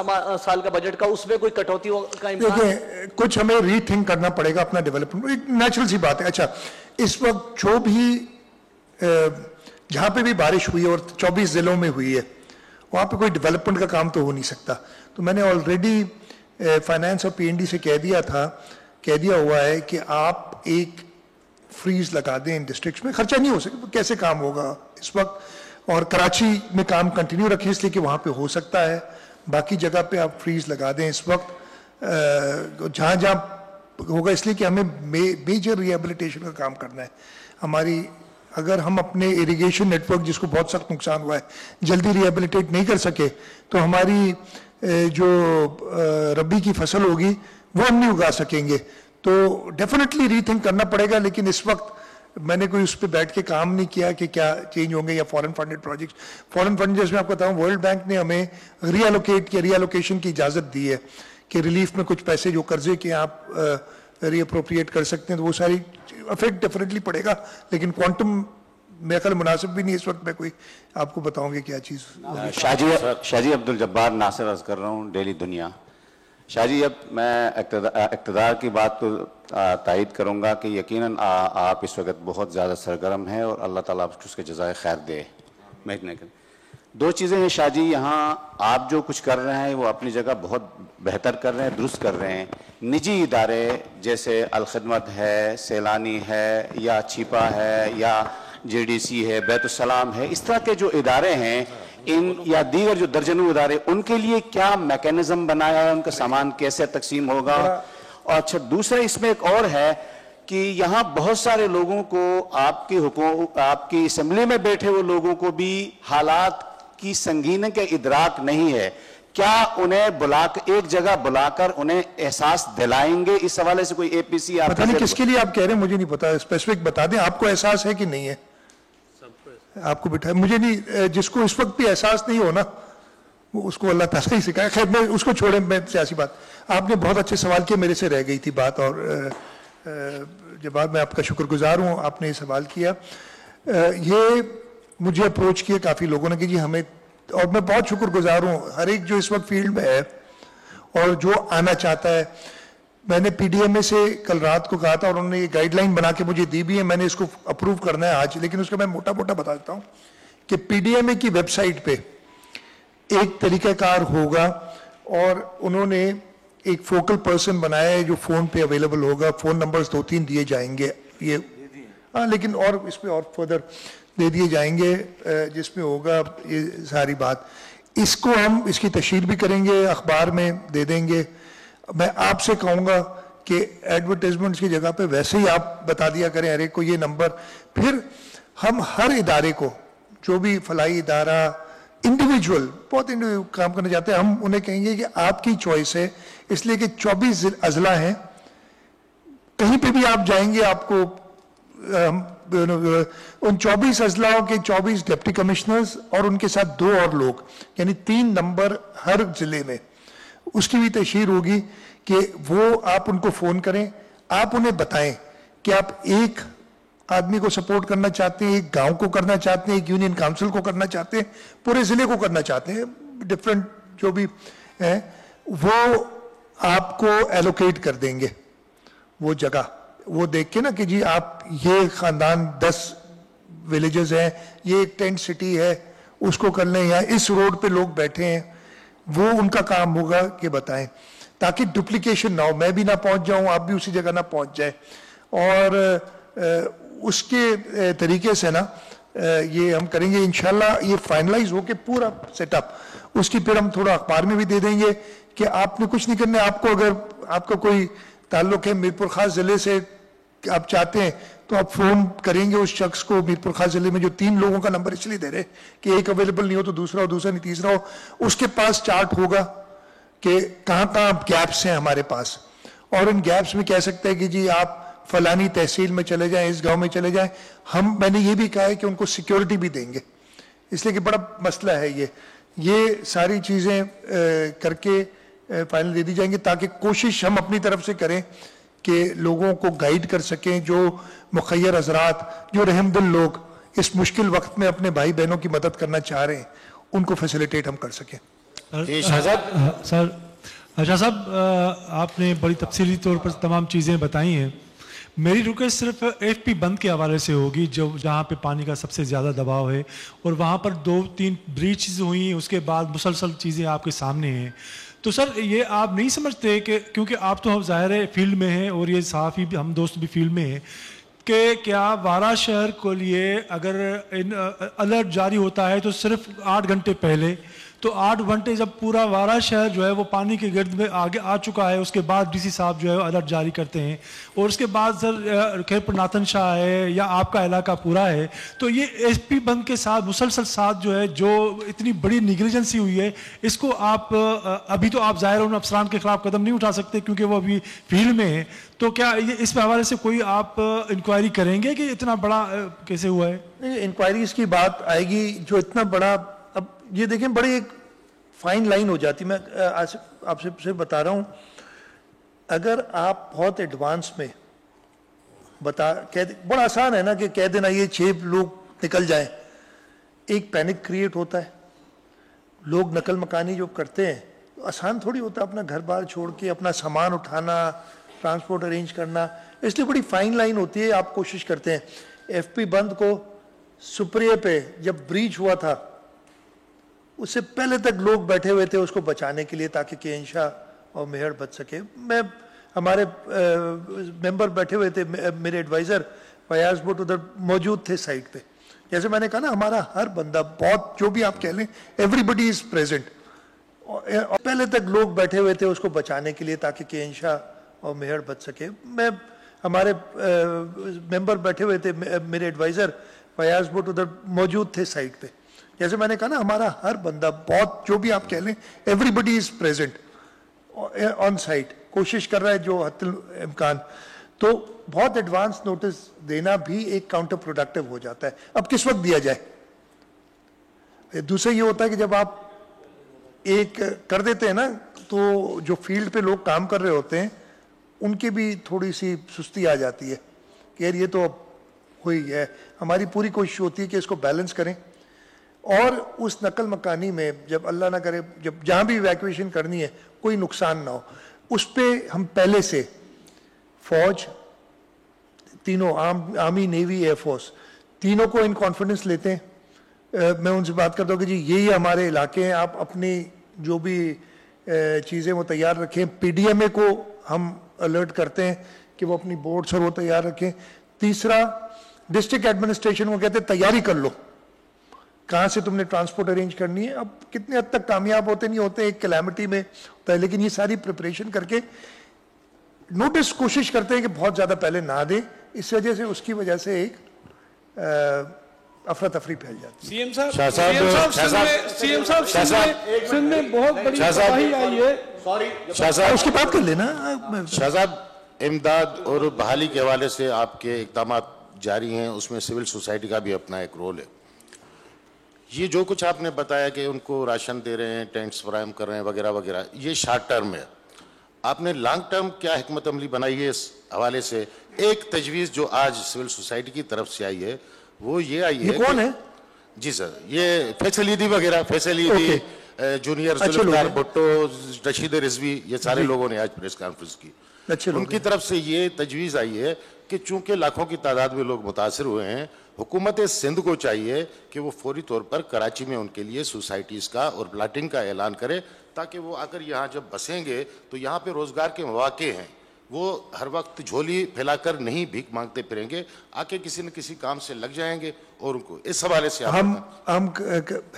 سال کا بجٹ کا, اس میں کوئی کٹوتی کا امکان ہے؟ کچھ ہمیں ری تھنک کرنا پڑے گا اپنا ڈیولپمنٹ, ایک نیچرل سی بات ہے. اچھا, اس وقت جو بھی جہاں پہ بھی بارش ہوئی ہے اور 24 ضلعوں میں ہوئی ہے, وہاں پہ کوئی ڈیولپمنٹ کا کام تو ہو نہیں سکتا. تو میں نے آلریڈی فائنانس اور پی این ڈی سے کہہ دیا ہوا ہے کہ آپ ایک فریز لگا دیں ان ڈسٹرکٹس میں. خرچہ نہیں ہو سکتا, کیسے کام ہوگا اس وقت, اور کراچی میں کام کنٹینیو رکھیں اس لیے کہ وہاں پہ ہو سکتا ہے, باقی جگہ پہ آپ فریز لگا دیں اس وقت جہاں جہاں ہوگا, اس لیے کہ ہمیں میجر ریہیبلیٹیشن کا کام کرنا ہے. ہماری اگر ہم اپنے اریگیشن نیٹ ورک جس کو بہت سخت نقصان ہوا ہے جلدی ریہیبلیٹیٹ نہیں کر سکے تو ہماری جو ربی کی فصل ہوگی وہ ہم نہیں اگا سکیں گے. تو ڈیفینیٹلی ری تھنک کرنا پڑے گا, لیکن اس وقت میں نے کوئی اس پہ بیٹھ کے کام نہیں کیا کہ کیا چینج ہوں گے یا فورن فنڈڈ پروجیکٹس. فورن فنڈ جیسے میں آپ کو بتاؤں, ورلڈ بینک نے ہمیں ری ایلوکیٹ کی ری ایلوکیشن کی اجازت دی ہے کہ ریلیف میں کچھ پیسے جو قرضے کے آپ ری اپروپریٹ کر سکتے ہیں, تو وہ ساری افیکٹ ڈیفینیٹلی پڑے گا, لیکن کوانٹم میرے خیال مناسب بھی نہیں اس وقت میں کوئی آپ کو بتاؤں گے کیا چیز. شاہ جی عبدالجبار ناصر عرض کر رہا ہوں, ڈیلی دنیا. شاہ جی, اب میں اقتدار کی بات کو تائید کروں گا کہ یقیناً آپ اس وقت بہت زیادہ سرگرم ہیں اور اللہ تعالیٰ آپ کو اس کے جزائے خیر دے. دو چیزیں ہیں شاہ جی, یہاں آپ جو کچھ کر رہے ہیں وہ اپنی جگہ بہت بہتر کر رہے ہیں, درست کر رہے ہیں. نجی ادارے جیسے الخدمت ہے, سیلانی ہے, یا چھیپا ہے, یا جے ڈی سی ہے, بیت السلام ہے, اس طرح کے جو ادارے ہیں ان یا دیگر جو درجنوں ادارے, ان کے لیے کیا میکینزم بنایا ہے, ان کا سامان کیسے تقسیم ہوگا؟ اور اچھا دوسرا اس میں ایک اور ہے کہ یہاں بہت سارے لوگوں کو آپ کی اسمبلی میں بیٹھے ہوئے لوگوں کو بھی حالات کی سنگینی کا ادراک نہیں ہے. کیا انہیں ایک جگہ بلا کر انہیں احساس دلائیں گے؟ اس حوالے سے کوئی اے پی سی آپ پتہ نہیں کس کے لیے آپ کہہ رہے ہیں, مجھے نہیں پتا, اسپیسیفک بتا دیں. آپ کو احساس ہے کہ نہیں ہے؟ آپ کو بٹھائے, مجھے نہیں, جس کو اس وقت بھی احساس نہیں ہو نا اس کو اللہ تعالیٰ ہی سکھائے. خیر میں اس کو چھوڑیں, میں سیاسی بات, آپ نے بہت اچھے سوال کیا, میرے سے رہ گئی تھی بات, اور جواب میں آپ کا شکر گزار ہوں آپ نے یہ سوال کیا. یہ مجھے اپروچ کیا کافی لوگوں نے کہ جی ہمیں, اور میں بہت شکر گزار ہوں ہر ایک جو اس وقت فیلڈ میں ہے اور جو آنا چاہتا ہے. میں نے پی ڈی ایم اے سے کل رات کو کہا تھا اور انہوں نے یہ گائیڈ لائن بنا کے مجھے دی بھی ہے, میں نے اس کو اپروو کرنا ہے آج, لیکن اس کا میں موٹا موٹا بتا دیتا ہوں کہ پی ڈی ایم اے کی ویب سائٹ پہ ایک طریقہ کار ہوگا اور انہوں نے ایک فوکل پرسن بنایا ہے جو فون پہ اویلیبل ہوگا. فون نمبرز 2-3 دیے جائیں گے, یہ ہاں لیکن اور اس پہ اور فردر دے دیے جائیں گے جس میں ہوگا یہ ساری بات. اس کو ہم اس کی تشہیر بھی کریں گے, اخبار میں دے دیں گے. میں آپ سے کہوں گا کہ ایڈورٹائزمنٹس کی جگہ پہ ویسے ہی آپ بتا دیا کریں ہر ایک کو یہ نمبر. پھر ہم ہر ادارے کو, جو بھی فلاحی ادارہ انڈیویجول بہت کام کرنا چاہتے ہیں, ہم انہیں کہیں گے کہ آپ کی چوائس ہے, اس لیے کہ 24 اضلاع ہیں, کہیں پہ بھی آپ جائیں گے آپ کو ان 24 اضلاعوں کے 24 ڈپٹی کمشنرز اور ان کے ساتھ 2 اور لوگ, یعنی 3 نمبر ہر ضلع میں. اس کی بھی تشہیر ہوگی کہ وہ آپ ان کو فون کریں, آپ انہیں بتائیں کہ آپ ایک آدمی کو سپورٹ کرنا چاہتے ہیں, ایک گاؤں کو کرنا چاہتے ہیں, ایک یونین کاؤنسل کو کرنا چاہتے ہیں, پورے ضلع کو کرنا چاہتے ہیں, ڈفرینٹ جو بھی ہیں وہ آپ کو ایلوکیٹ کر دیں گے وہ جگہ. وہ دیکھ کے نا کہ جی آپ یہ خاندان 10 ولیجز ہیں, یہ ایک ٹینٹ سٹی ہے, اس کو کر لیں, یا اس روڈ پہ لوگ بیٹھے ہیں, وہ ان کا کام ہوگا کہ بتائیں, تاکہ ڈپلیکیشن نہ ہو, میں بھی نہ پہنچ جاؤں, آپ بھی اسی جگہ نہ پہنچ جائیں. اور اس کے طریقے سے نا یہ ہم کریں گے انشاءاللہ. یہ فائنلائز ہو کے پورا سیٹ اپ, اس کی پھر ہم تھوڑا اخبار میں بھی دے دیں گے کہ آپ نے کچھ نہیں کرنا. آپ کو اگر آپ کا کوئی تعلق ہے میرپور خاص ضلع سے, آپ چاہتے ہیں تو آپ فون کریں گے اس شخص کو. میرپور خاص ضلع میں جو 3 لوگوں کا نمبر اس لیے دے رہے کہ ایک اویلیبل نہیں ہو تو دوسرا ہو, دوسرا نہیں تیسرا ہو. اس کے پاس چارٹ ہوگا کہ کہاں کہاں گیپس ہیں ہمارے پاس, اور ان گیپس میں کہہ سکتے ہیں کہ جی آپ فلانی تحصیل میں چلے جائیں, اس گاؤں میں چلے جائیں. میں نے یہ بھی کہا ہے کہ ان کو سیکیورٹی بھی دیں گے, اس لیے کہ بڑا مسئلہ ہے یہ ساری چیزیں کر کے فائنل دے دی جائیں گے, تاکہ کوشش ہم اپنی طرف سے کریں کہ لوگوں کو گائیڈ کر سکیں. جو مخیر حضرات, جو رحم دل لوگ اس مشکل وقت میں اپنے بھائی بہنوں کی مدد کرنا چاہ رہے ہیں, ان کو فیسیلیٹیٹ ہم کر سکیں. سر شاہ صاحب, آپ نے بڑی تفصیلی طور پر تمام چیزیں بتائی ہیں. میری ریکویسٹ صرف ایف پی بند کے حوالے سے ہوگی, جہاں پہ پانی کا سب سے زیادہ دباؤ ہے, اور وہاں پر 2-3 بریچز ہوئیں, اس کے بعد مسلسل چیزیں آپ کے سامنے ہیں. تو سر یہ آپ نہیں سمجھتے کہ کیونکہ آپ تو ظاہر ہے فیلڈ میں ہیں, اور یہ صحافی بھی, ہم دوست بھی فیلڈ میں ہیں, کہ کیا وارا شہر کو لیے اگر الرٹ جاری ہوتا ہے تو صرف 8 گھنٹے پہلے، تو 8 گھنٹے جب پورا وارا شہر جو ہے وہ پانی کے گرد میں آگے آ چکا ہے، اس کے بعد ڈی سی صاحب جو ہے الرٹ جاری کرتے ہیں، اور اس کے بعد سر کھیپر ناتن شاہ ہے یا آپ کا علاقہ پورا ہے، تو یہ ایس پی بند کے ساتھ مسلسل ساتھ جو ہے جو اتنی بڑی نیگلیجنسی ہوئی ہے، اس کو آپ ابھی تو آپ ظاہر ان افسران کے خلاف قدم نہیں اٹھا سکتے کیونکہ وہ ابھی فیلڈ میں ہیں، تو کیا اس حوالے سے کوئی آپ انکوائری کریں گے کہ اتنا بڑا کیسے ہوا ہے؟ انکوائریز کی بات آئے گی جو اتنا بڑا، اب یہ دیکھیں بڑی ایک فائن لائن ہو جاتی، میں آپ سے بتا رہا ہوں، اگر آپ بہت ایڈوانس میں بڑا آسان ہے نا کہ کہہ دینا یہ 6 لوگ نکل جائیں، ایک پینک کریٹ ہوتا ہے، لوگ نقل مکانی جو کرتے ہیں آسان تھوڑی ہوتا اپنا گھر بار چھوڑ کے اپنا سامان اٹھانا، ٹرانسپورٹ ارینج کرنا، اس لیے بڑی فائن لائن ہوتی ہے، آپ کوشش کرتے ہیں۔ ایف پی بند کو سپریے پہ جب بریچ ہوا تھا اس سے پہلے تک لوگ بیٹھے ہوئے تھے اس کو بچانے کے لیے تاکہ کینشا اور میہر بچ سکے، ہمارے ممبر بیٹھے ہوئے تھے، میرے ایڈوائزر فیاض بٹ ادھر موجود تھے سائٹ پہ، جیسے میں نے کہا نا ہمارا ہر بندہ بہت جو بھی آپ کہہ لیں ایوری بڈی از پریزنٹ، پہلے تک لوگ بیٹھے ہوئے تھے اس کو بچانے کے لیے تاکہ کینشا اور میہر بچ سکے، ہمارے ممبر بیٹھے ہوئے تھے، میرے ایڈوائزر فیاض بٹ ادھر موجود تھے سائٹ پہ، جیسے میں نے کہا نا ہمارا ہر بندہ بہت جو بھی آپ کہہ لیں everybody is present on site, کوشش کر رہا ہے جو حد الامکان، تو بہت ایڈوانس نوٹس دینا بھی ایک کاؤنٹر پروڈکٹیو ہو جاتا ہے۔ اب کس وقت دیا جائے؟ دوسرا یہ ہوتا ہے کہ جب آپ ایک کر دیتے ہیں نا تو جو فیلڈ پہ لوگ کام کر رہے ہوتے ہیں ان کی بھی تھوڑی سی سستی آ جاتی ہے کہ یار یہ تو ہوئی ہے، ہماری پوری کوشش ہوتی ہے کہ اس کو بیلنس کریں، اور اس نقل مکانی میں جب اللہ نہ کرے جب جہاں بھی ایویکویشن کرنی ہے کوئی نقصان نہ ہو، اس پہ ہم پہلے سے فوج تینوں آرمی نیوی ایئر فورس تینوں کو ان کانفیڈنس لیتے ہیں، میں ان سے بات کرتا ہوں کہ جی یہی ہمارے علاقے ہیں، آپ اپنی جو بھی چیزیں وہ تیار رکھیں، پی ڈی ایم اے کو ہم الرٹ کرتے ہیں کہ وہ اپنی بورڈز اور وہ تیار رکھیں، تیسرا ڈسٹرکٹ ایڈمنسٹریشن کو کہتے ہیں تیاری کر لو، کہاں سے تم نے ٹرانسپورٹ ارینج کرنی ہے، اب کتنے حد تک کامیاب ہوتے نہیں ہوتے ایک کلیمٹی میں ہوتا ہے، لیکن یہ ساری پریپریشن کر کے نوٹس کوشش کرتے ہیں کہ بہت زیادہ پہلے نہ دیں، اس وجہ سے اس کی وجہ سے ایک افراتفری پھیل جاتی ہے۔ سندھ میں بہت بڑی تباہی آئی ہے، اس کی بات کر لینا۔ شاہ صاحب، امداد اور بحالی کے حوالے سے آپ کے اقدامات جاری ہیں، اس میں سول سوسائٹی کا بھی اپنا ایک رول ہے، یہ جو کچھ آپ نے بتایا کہ ان کو راشن دے رہے ہیں، ٹینٹس فراہم کر رہے ہیں وغیرہ وغیرہ، یہ شارٹ ٹرم ہے، آپ نے لانگ ٹرم کیا حکمت عملی بنائی ہے اس حوالے سے؟ ایک تجویز جو آج سول سوسائٹی کی طرف سے آئی ہے وہ یہ آئی ہے، یہ کون ہے؟ جی سر، یہ فیصل عیدی وغیرہ، فیصل عیدی، جونیئر ذوالفقار بھٹو، رشید رضوی، یہ سارے لوگوں نے آج پریس کانفرنس کی، ان کی طرف سے یہ تجویز آئی ہے کہ چونکہ لاکھوں کی تعداد میں لوگ متاثر ہوئے ہیں، حکومت سندھ کو چاہیے کہ وہ فوری طور پر کراچی میں ان کے لیے سوسائٹیز کا اور پلاٹنگ کا اعلان کرے، تاکہ وہ اگر یہاں جب بسیں گے تو یہاں پہ روزگار کے مواقع ہیں، وہ ہر وقت جھولی پھیلا کر نہیں بھیک مانگتے پھریں گے، آ کے کسی نہ کسی کام سے لگ جائیں گے، اور ان کو اس حوالے سے ہم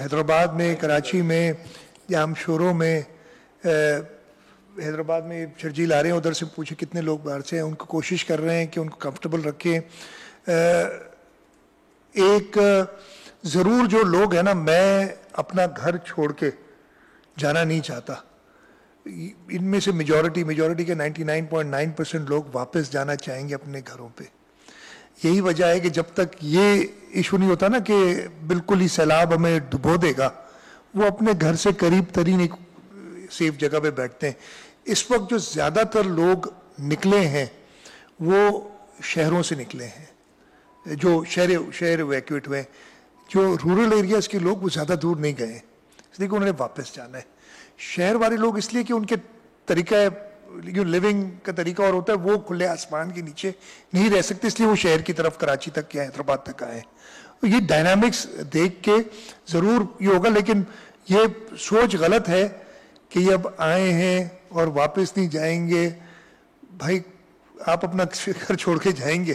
حیدرآباد میں، کراچی میں، یا ہم شوروں میں، حیدرآباد میں شرجیل آ رہے ہیں، ادھر سے پوچھے کتنے لوگ باہر سے ہیں، ان کو کوشش کر رہے ہیں کہ ان کو کمفرٹیبل رکھیں۔ ایک ضرور جو لوگ ہیں نا، میں اپنا گھر چھوڑ کے جانا نہیں چاہتا، ان میں سے میجورٹی کے 99.9% لوگ واپس جانا چاہیں گے اپنے گھروں پہ۔ یہی وجہ ہے کہ جب تک یہ ایشو نہیں ہوتا نا کہ بالکل ہی سیلاب ہمیں ڈبو دے گا، وہ اپنے گھر سے قریب ترین ایک سیف جگہ پہ بیٹھتے ہیں۔ اس وقت جو زیادہ تر لوگ نکلے ہیں وہ شہروں سے نکلے ہیں، جو شہر ایویکویٹ ہوئے، جو رورل ایریاز کے لوگ وہ زیادہ دور نہیں گئے، اس لیے کہ انہوں نے واپس جانا ہے۔ شہر والے لوگ اس لیے کہ ان کے طریقہ لیونگ کا طریقہ اور ہوتا ہے، وہ کھلے آسمان کے نیچے نہیں رہ سکتے، اس لیے وہ شہر کی طرف کراچی تک یا حیدرآباد تک آئے۔ یہ ڈائنامکس دیکھ کے ضرور یہ ہوگا، لیکن یہ سوچ غلط ہے کہ یہ اب آئے ہیں اور واپس نہیں جائیں گے۔ بھائی آپ اپنا گھر چھوڑ کے جائیں گے،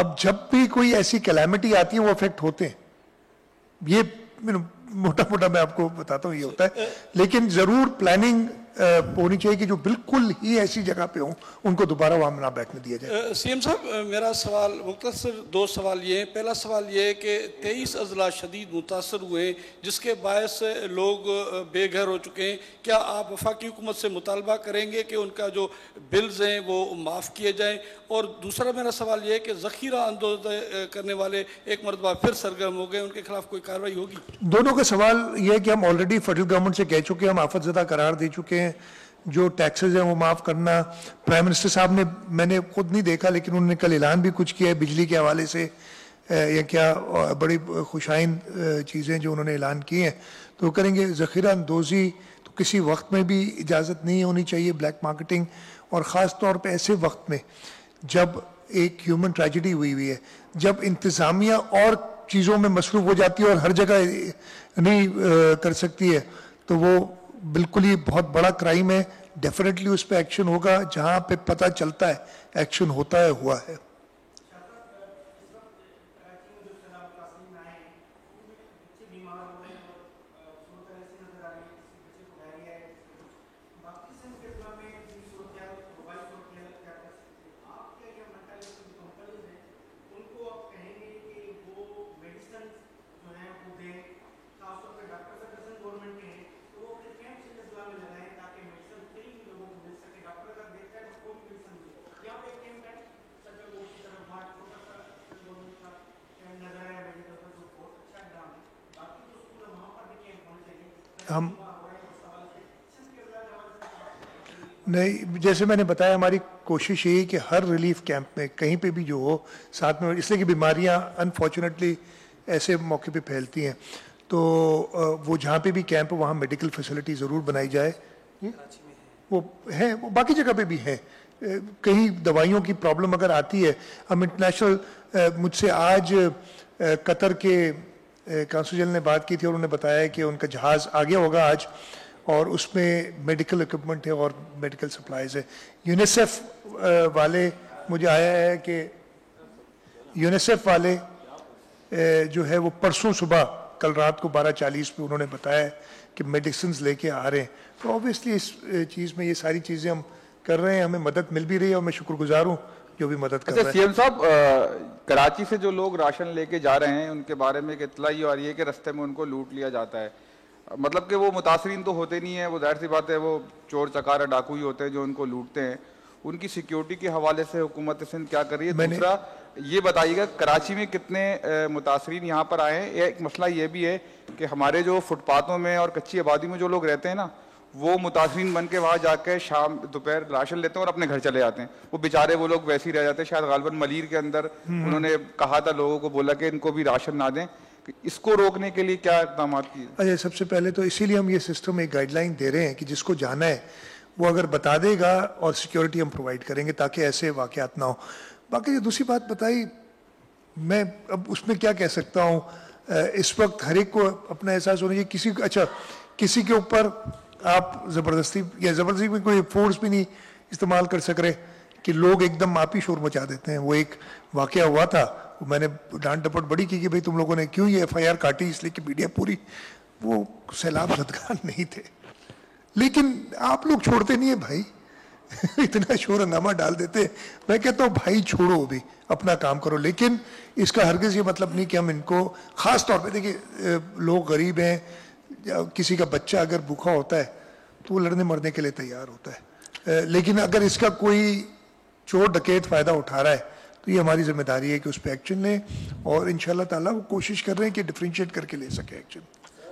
اب جب بھی کوئی ایسی کلیمٹی آتی ہے وہ افیکٹ ہوتے ہیں. یہ موٹا موٹا میں آپ کو بتاتا ہوں یہ ہوتا ہے, لیکن ضرور پلاننگ ہونی چاہیے کہ جو بالکل ہی ایسی جگہ پہ ہوں ان کو دوبارہ وہاں نہ بیٹھنے دیا جائے. سی ایم صاحب میرا سوال مختصر 2 سوال یہ ہیں. پہلا سوال یہ ہے کہ 23 اضلاع شدید متاثر ہوئے ہیں جس کے باعث لوگ بے گھر ہو چکے ہیں. کیا آپ وفاقی حکومت سے مطالبہ کریں گے کہ ان کا جو بلز ہیں وہ معاف کیے جائیں؟ اور دوسرا میرا سوال یہ ہے کہ ذخیرہ اندوز کرنے والے ایک مرتبہ پھر سرگرم ہو گئے, ان کے خلاف کوئی کارروائی ہوگی؟ دونوں کا سوال یہ ہے کہ ہم آلریڈی فیڈرل گورنمنٹ سے کہہ چکے ہیں, ہم آفت زدہ قرار دے چکے ہیں. جو ٹیکسز ہیں وہ معاف کرنا, پرائم منسٹر صاحب نے, میں نے خود نہیں دیکھا لیکن انہوں نے کل اعلان بھی کچھ کیا ہے بجلی کے حوالے سے, یا کیا بڑی خوشائن چیزیں جو انہوں نے اعلان کی ہیں تو وہ کریں گے. ذخیرہ اندوزی تو کسی وقت میں بھی اجازت نہیں ہونی چاہیے, بلیک مارکیٹنگ, اور خاص طور پہ ایسے وقت میں جب ایک ہیومن ٹریجڈی ہوئی ہے, جب انتظامیہ اور چیزوں میں مصروف ہو جاتی ہے اور ہر جگہ نہیں کر سکتی ہے, تو وہ بالکل ہی بہت بڑا کرائم ہے. ڈیفینیٹلی اس پہ ایکشن ہوگا, جہاں پہ پتہ چلتا ہے ایکشن ہوتا ہے, ہوا ہے. ہم نہیں, جیسے میں نے بتایا ہماری کوشش یہی کہ ہر ریلیف کیمپ میں کہیں پہ بھی جو ہو ساتھ میں, اس لیے کہ بیماریاں انفارچونیٹلی ایسے موقع پہ پھیلتی ہیں, تو وہ جہاں پہ بھی کیمپ ہے وہاں میڈیکل فیسلٹی ضرور بنائی جائے. وہ ہیں, وہ باقی جگہ پہ بھی ہیں. کہیں دوائیوں کی پرابلم اگر آتی ہے, ہم انٹرنیشنل, مجھ سے آج قطر کے کانسل جنرل نے بات کی تھی اور انہوں نے بتایا کہ ان کا جہاز آ گیا ہوگا آج, اور اس میں میڈیکل اکوپمنٹ ہے اور میڈیکل سپلائز ہے. یونیسیف والے مجھے آیا ہے کہ یونیسیف والے جو ہے وہ پرسوں صبح کل رات کو 12:40 پہ انہوں نے بتایا کہ میڈیسنز لے کے آ رہے ہیں. تو اوبیسلی اس چیز میں یہ ساری چیزیں ہم کر رہے ہیں, ہمیں مدد مل بھی رہی ہے اور میں شکر گزار ہوں جو بھی مدد کر رہے ہیں. سی ایم صاحب, کراچی سے جو لوگ راشن لے کے جا رہے ہیں ان کے بارے میں ایک اطلاع یہ آ رہی ہے کہ رستے میں ان کو لوٹ لیا جاتا ہے. مطلب کہ وہ متاثرین تو ہوتے نہیں ہیں, وہ ظاہر سی بات ہے وہ چور چکارہ ڈاکو ہی ہوتے ہیں جو ان کو لوٹتے ہیں. ان کی سیکیورٹی کے حوالے سے حکومت سندھ کیا کر رہی ہے؟ دوسرا یہ بتائیے گا کراچی میں کتنے متاثرین یہاں پر آئے ہیں. ایک مسئلہ یہ بھی ہے کہ ہمارے جو فٹ پاتھوں میں اور کچی آبادی میں جو لوگ رہتے ہیں نا, وہ متاثرین بن کے وہاں جا کے شام دوپہر راشن لیتے ہیں اور اپنے گھر چلے جاتے ہیں. وہ بیچارے وہ لوگ ویسے ہی رہ جاتے ہیں. شاید غالباً ملیر کے اندر انہوں نے کہا تھا لوگوں کو, بولا کہ ان کو بھی راشن نہ دیں. اس کو روکنے کے لیے کیا اقدامات کیے؟ اچھا, سب سے پہلے تو اسی لیے ہم یہ سسٹم ایک گائیڈ لائن دے رہے ہیں کہ جس کو جانا ہے وہ اگر بتا دے گا اور سیکیورٹی ہم پرووائڈ کریں گے تاکہ ایسے واقعات نہ ہوں. باقی جو دوسری بات بتائی, میں اب اس میں کیا کہہ سکتا ہوں, اس وقت ہر ایک کو اپنا احساس ہونا چاہیے. کسی کے اوپر آپ زبردستی یا زبردستی میں کوئی فورس بھی نہیں استعمال کر سک رہے کہ لوگ ایک دم آپ ہی شور مچا دیتے ہیں. وہ ایک واقعہ ہوا تھا, میں نے ڈانٹ ڈپٹ بڑی کی کہ بھئی تم لوگوں نے کیوں یہ FIR کاٹی, اس لیے کہ میڈیا پوری, وہ سیلاب زدگان نہیں تھے. لیکن آپ لوگ چھوڑتے نہیں ہیں بھائی, اتنا شور ہنگامہ ڈال دیتے. میں کہتا ہوں بھائی چھوڑو, بھی اپنا کام کرو. لیکن اس کا ہرگز یہ مطلب نہیں کہ ہم ان کو, خاص طور پہ دیکھیے لوگ غریب ہیں, کسی کا بچہ اگر بھوکا ہوتا ہے تو وہ لڑنے مرنے کے لیے تیار ہوتا ہے. لیکن اگر اس کا کوئی چور ڈکیت فائدہ اٹھا رہا ہے تو یہ ہماری ذمہ داری ہے کہ اس پہ ایکشن لیں, اور انشاءاللہ تعالیٰ وہ کوشش کر رہے ہیں کہ ڈفرینشیٹ کر کے لے سکے ایکشن.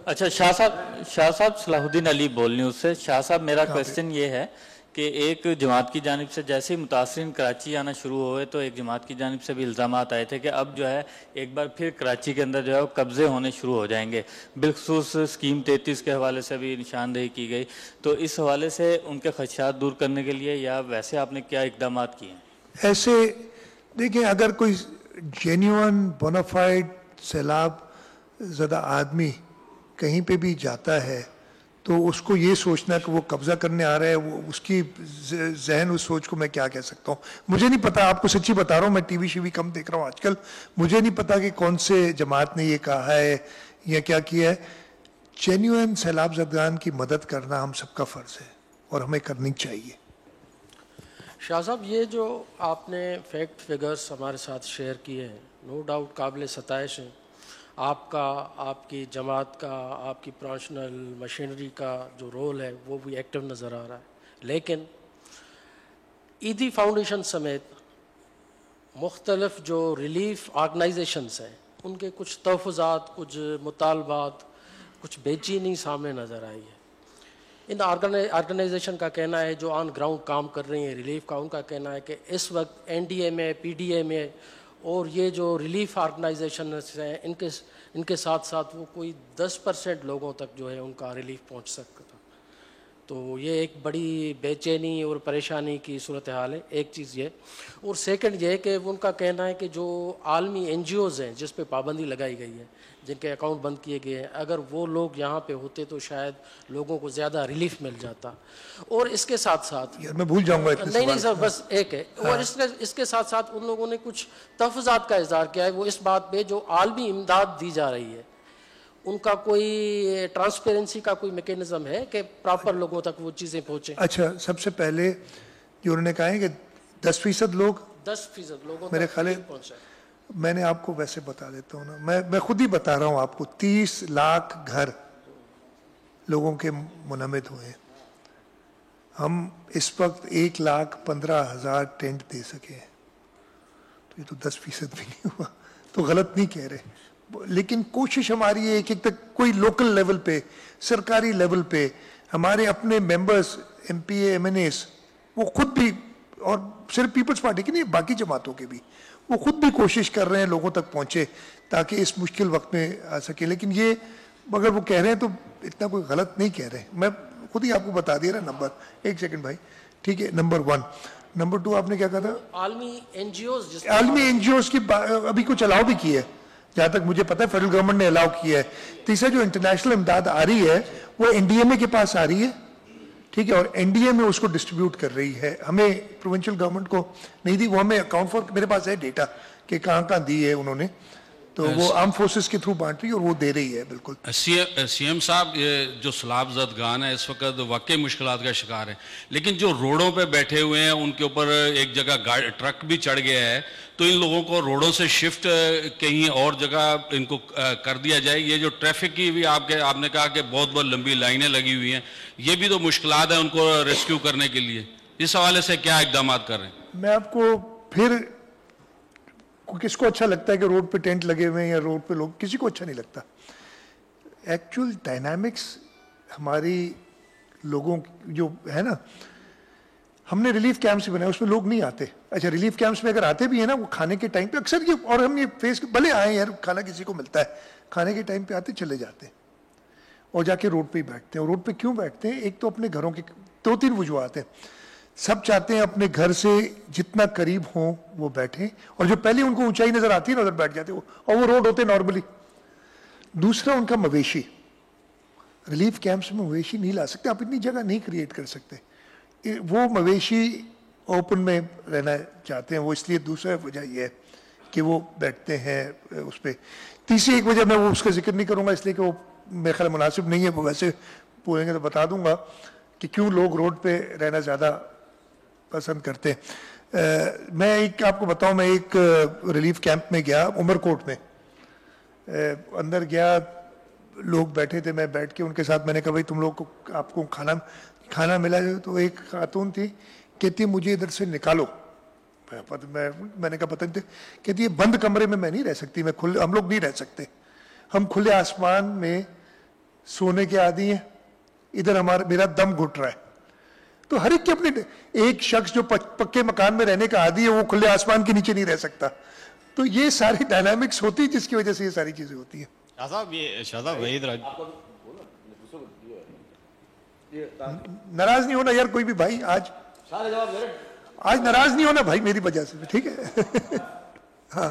اچھا شاہ صاحب صلاح الدین علی بول نیوز سے. شاہ صاحب میرا کویسچن یہ ہے کہ ایک جماعت کی جانب سے جیسے ہی متاثرین کراچی آنا شروع ہوئے تو ایک جماعت کی جانب سے بھی الزامات آئے تھے کہ اب جو ہے ایک بار پھر کراچی کے اندر جو ہے وہ قبضے ہونے شروع ہو جائیں گے. بالخصوص اسکیم 33 کے حوالے سے بھی نشاندہی کی گئی. تو اس حوالے سے ان کے خدشات دور کرنے کے لیے یا ویسے آپ نے کیا اقدامات کیے ہیں؟ ایسے دیکھیں, اگر کوئی جینیون بونافائڈ سیلاب زدہ آدمی کہیں پہ بھی جاتا ہے تو اس کو یہ سوچنا کہ وہ قبضہ کرنے آ رہا ہے, وہ اس کی ذہن اس سوچ کو میں کیا کہہ سکتا ہوں. مجھے نہیں پتا, آپ کو سچی بتا رہا ہوں, میں ٹی وی کم دیکھ رہا ہوں آج کل, مجھے نہیں پتا کہ کون سے جماعت نے یہ کہا ہے یا کیا کیا ہے. جینیوئن سیلاب زدگان کی مدد کرنا ہم سب کا فرض ہے اور ہمیں کرنی چاہیے. شاہ صاحب, یہ جو آپ نے فیکٹ فگرز ہمارے ساتھ شیئر کیے ہیں, نو ڈاؤٹ قابل ستائش ہیں. آپ کا, آپ کی جماعت کا, آپ کی پروفیشنل مشینری کا جو رول ہے وہ بھی ایکٹیو نظر آ رہا ہے. لیکن ایدی فاؤنڈیشن سمیت مختلف جو ریلیف آرگنائزیشنز ہیں ان کے کچھ تحفظات, کچھ مطالبات, کچھ بے چینی سامنے نظر آئی ہے. ان آرگنائزیشن کا کہنا ہے, جو آن گراؤنڈ کام کر رہی ہیں ریلیف کا, ان کا کہنا ہے کہ اس وقت این ڈی اے میں, پی ڈی اے میں اور یہ جو ریلیف آرگنائزیشنز ہیں ان کے ساتھ ساتھ وہ کوئی 10% لوگوں تک جو ہے ان کا ریلیف پہنچ سکتا. تو یہ ایک بڑی بے چینی اور پریشانی کی صورتحال ہے. ایک چیز یہ, اور سیکنڈ یہ کہ ان کا کہنا ہے کہ جو عالمی این جی اوز ہیں جس پہ پابندی لگائی گئی ہے, جن کے اکاؤنٹ بند کیے گئے ہیں, اگر وہ لوگ یہاں پہ ہوتے تو شاید لوگوں کو زیادہ ریلیف مل جاتا. اور اس کے ساتھ ساتھ میں بھول جاؤں گا, نہیں سر, بس ایک ہے, اور اس کے ساتھ ساتھ ان لوگوں نے کچھ تحفظات کا اظہار کیا ہے. وہ اس بات پہ جو عالمی امداد دی جا رہی ہے ان کا کوئی ٹرانسپیرنسی کا کوئی میکینزم ہے کہ پراپر لوگوں تک وہ چیزیں پہنچیں. اچھا, سب سے پہلے جو انہوں نے کہا ہے کہ 10% لوگ, 10% لوگوں میرے تک خیال پہنچا. میں نے آپ کو ویسے بتا دیتا ہوں نا, میں خود ہی بتا رہا ہوں آپ کو, 30 لاکھ گھر لوگوں کے منہمد ہوئے ہیں. ہم اس وقت 1,15,000 ٹینٹ دے سکے ہیں, تو یہ تو 10% بھی نہیں ہوا, تو غلط نہیں کہہ رہے. لیکن کوشش ہماری ہے کہ کوئی لوکل لیول پہ, سرکاری لیول پہ ہمارے اپنے ممبرز, ایم پی اے, ایم این ایز, وہ خود بھی, اور صرف پیپلز پارٹی کی نہیں, باقی جماعتوں کے بھی, وہ خود بھی کوشش کر رہے ہیں لوگوں تک پہنچے تاکہ اس مشکل وقت میں آ سکے. لیکن یہ اگر وہ کہہ رہے ہیں تو اتنا کوئی غلط نہیں کہہ رہے. میں خود ہی آپ کو بتا دیا رہا نمبر. ایک سیکنڈ بھائی, ٹھیک ہے, نمبر 1. نمبر 2 آپ نے کیا کہا تھا؟ عالمی این جی اوز, عالمی این جی اوز کی ابھی کچھ الاؤ بھی کی ہے جہاں تک مجھے پتا ہے, فیڈرل گورنمنٹ نے الاؤ کیا ہے. تیسرا جو انٹرنیشنل امداد آ رہی ہے وہ این ڈی اے میں کے پاس آ رہی ہے, ٹھیک ہے, اور این ڈی اے میں اس کو ڈسٹریبیوٹ کر رہی ہے. ہمیں پروونشل گورنمنٹ کو نہیں دی, وہ ہمیں اکاؤنٹ فار, میرے پاس ہے ڈیٹا کہ کہاں کہاں دی ہے انہوں نے, تو وہ آرم فورسز کے تھرو بانٹ رہی ہے اور وہ دے رہی ہے. بالکل سی ایم صاحب, یہ جو سیلاب زدگان ہے اس وقت واقعی مشکلات کا شکار ہیں, لیکن جو روڈوں پہ بیٹھے ہوئے ہیں ان کے اوپر ایک جگہ ٹرک بھی چڑھ گیا ہے, تو ان لوگوں کو روڈوں سے شفٹ کہیں اور جگہ ان کو کر دیا جائے. یہ جو ٹریفک کی بھی آپ نے کہا کہ بہت لمبی لائنیں لگی ہوئی ہیں, یہ بھی تو مشکلات ہیں ان کو ریسکیو کرنے کے لیے. اس حوالے سے کیا اقدامات کر رہے ہیں؟ میں آپ کو پھر, کس کو اچھا لگتا ہے کہ روڈ پہ ٹینٹ لگے ہوئے ہیں یا روڈ پہ لوگ, کسی کو اچھا نہیں لگتا. ایکچوئل ڈائنامکس ہماری لوگوں جو ہے نا, ہم نے ریلیف کیمپس بنائے, اس میں لوگ نہیں آتے. اچھا, ریلیف کیمپس میں اگر آتے بھی ہیں نا, وہ کھانے کے ٹائم پہ اکثر یہ, اور ہم یہ فیس بھلے آئے یار, کھانا کسی کو ملتا ہے, کھانے کے ٹائم پہ آتے چلے جاتے ہیں اور جا کے روڈ پہ ہی بیٹھتے ہیں. اور روڈ پہ کیوں بیٹھتے ہیں؟ ایک تو اپنے گھروں کے 2-3 وجوہات ہیں. سب چاہتے ہیں اپنے گھر سے جتنا قریب ہوں وہ بیٹھیں, اور جو پہلے ان کو اونچائی نظر آتی ہے نا ادھر بیٹھ جاتے ہیں, اور وہ روڈ ہوتے ہیں نارملی. دوسرا ان کا مویشی, ریلیف کیمپس میں مویشی نہیں لا سکتے, آپ اتنی جگہ نہیں کریٹ کر سکتے. وہ مویشی اوپن میں رہنا چاہتے ہیں, وہ اس لیے. دوسرا وجہ یہ ہے کہ وہ بیٹھتے ہیں اس پہ. تیسری ایک وجہ, میں وہ اس کا ذکر نہیں کروں گا اس لیے کہ وہ میرے خیال مناسب نہیں ہے, وہ ویسے پوچھیں گے تو بتا دوں گا کہ کیوں لوگ روڈ پہ رہنا زیادہ پسند کرتے ہیں. میں ایک آپ کو بتاؤں, میں ایک ریلیف کیمپ میں گیا, عمر کوٹ میں. اندر گیا, لوگ بیٹھے تھے, میں بیٹھ کے ان کے ساتھ میں نے کہا بھائی تم لوگ کو, آپ کو کھانا ملا ہے؟ تو ایک خاتون تھی, کہتی مجھے ادھر سے نکالو. میں نے کہا پتہ نہیں. کہتی ہے بند کمرے میں نہیں رہ سکتی, ہم لوگ نہیں رہ سکتے, ہم کھلے آسمان میں سونے کے عادی ہیں, ادھر میرا دم گھٹ رہا ہے. تو ہر ایک کے اپنے, ایک شخص جو پکے مکان میں رہنے کا عادی ہے وہ کھلے آسمان کے نیچے نہیں رہ سکتا. تو یہ ساری ڈائنامکس ہوتی ہے جس کی وجہ سے یہ ساری چیزیں ہوتی ہیں. شاہ صاحب, یہ شاہ صاحب وحید راج, ناراض نہیں ہونا یار کوئی بھی بھائی, آج ناراض نہیں ہونا بھائی میری وجہ سے, ٹھیک ہے. ہاں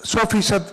100%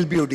LBOD,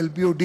LBOD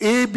A, B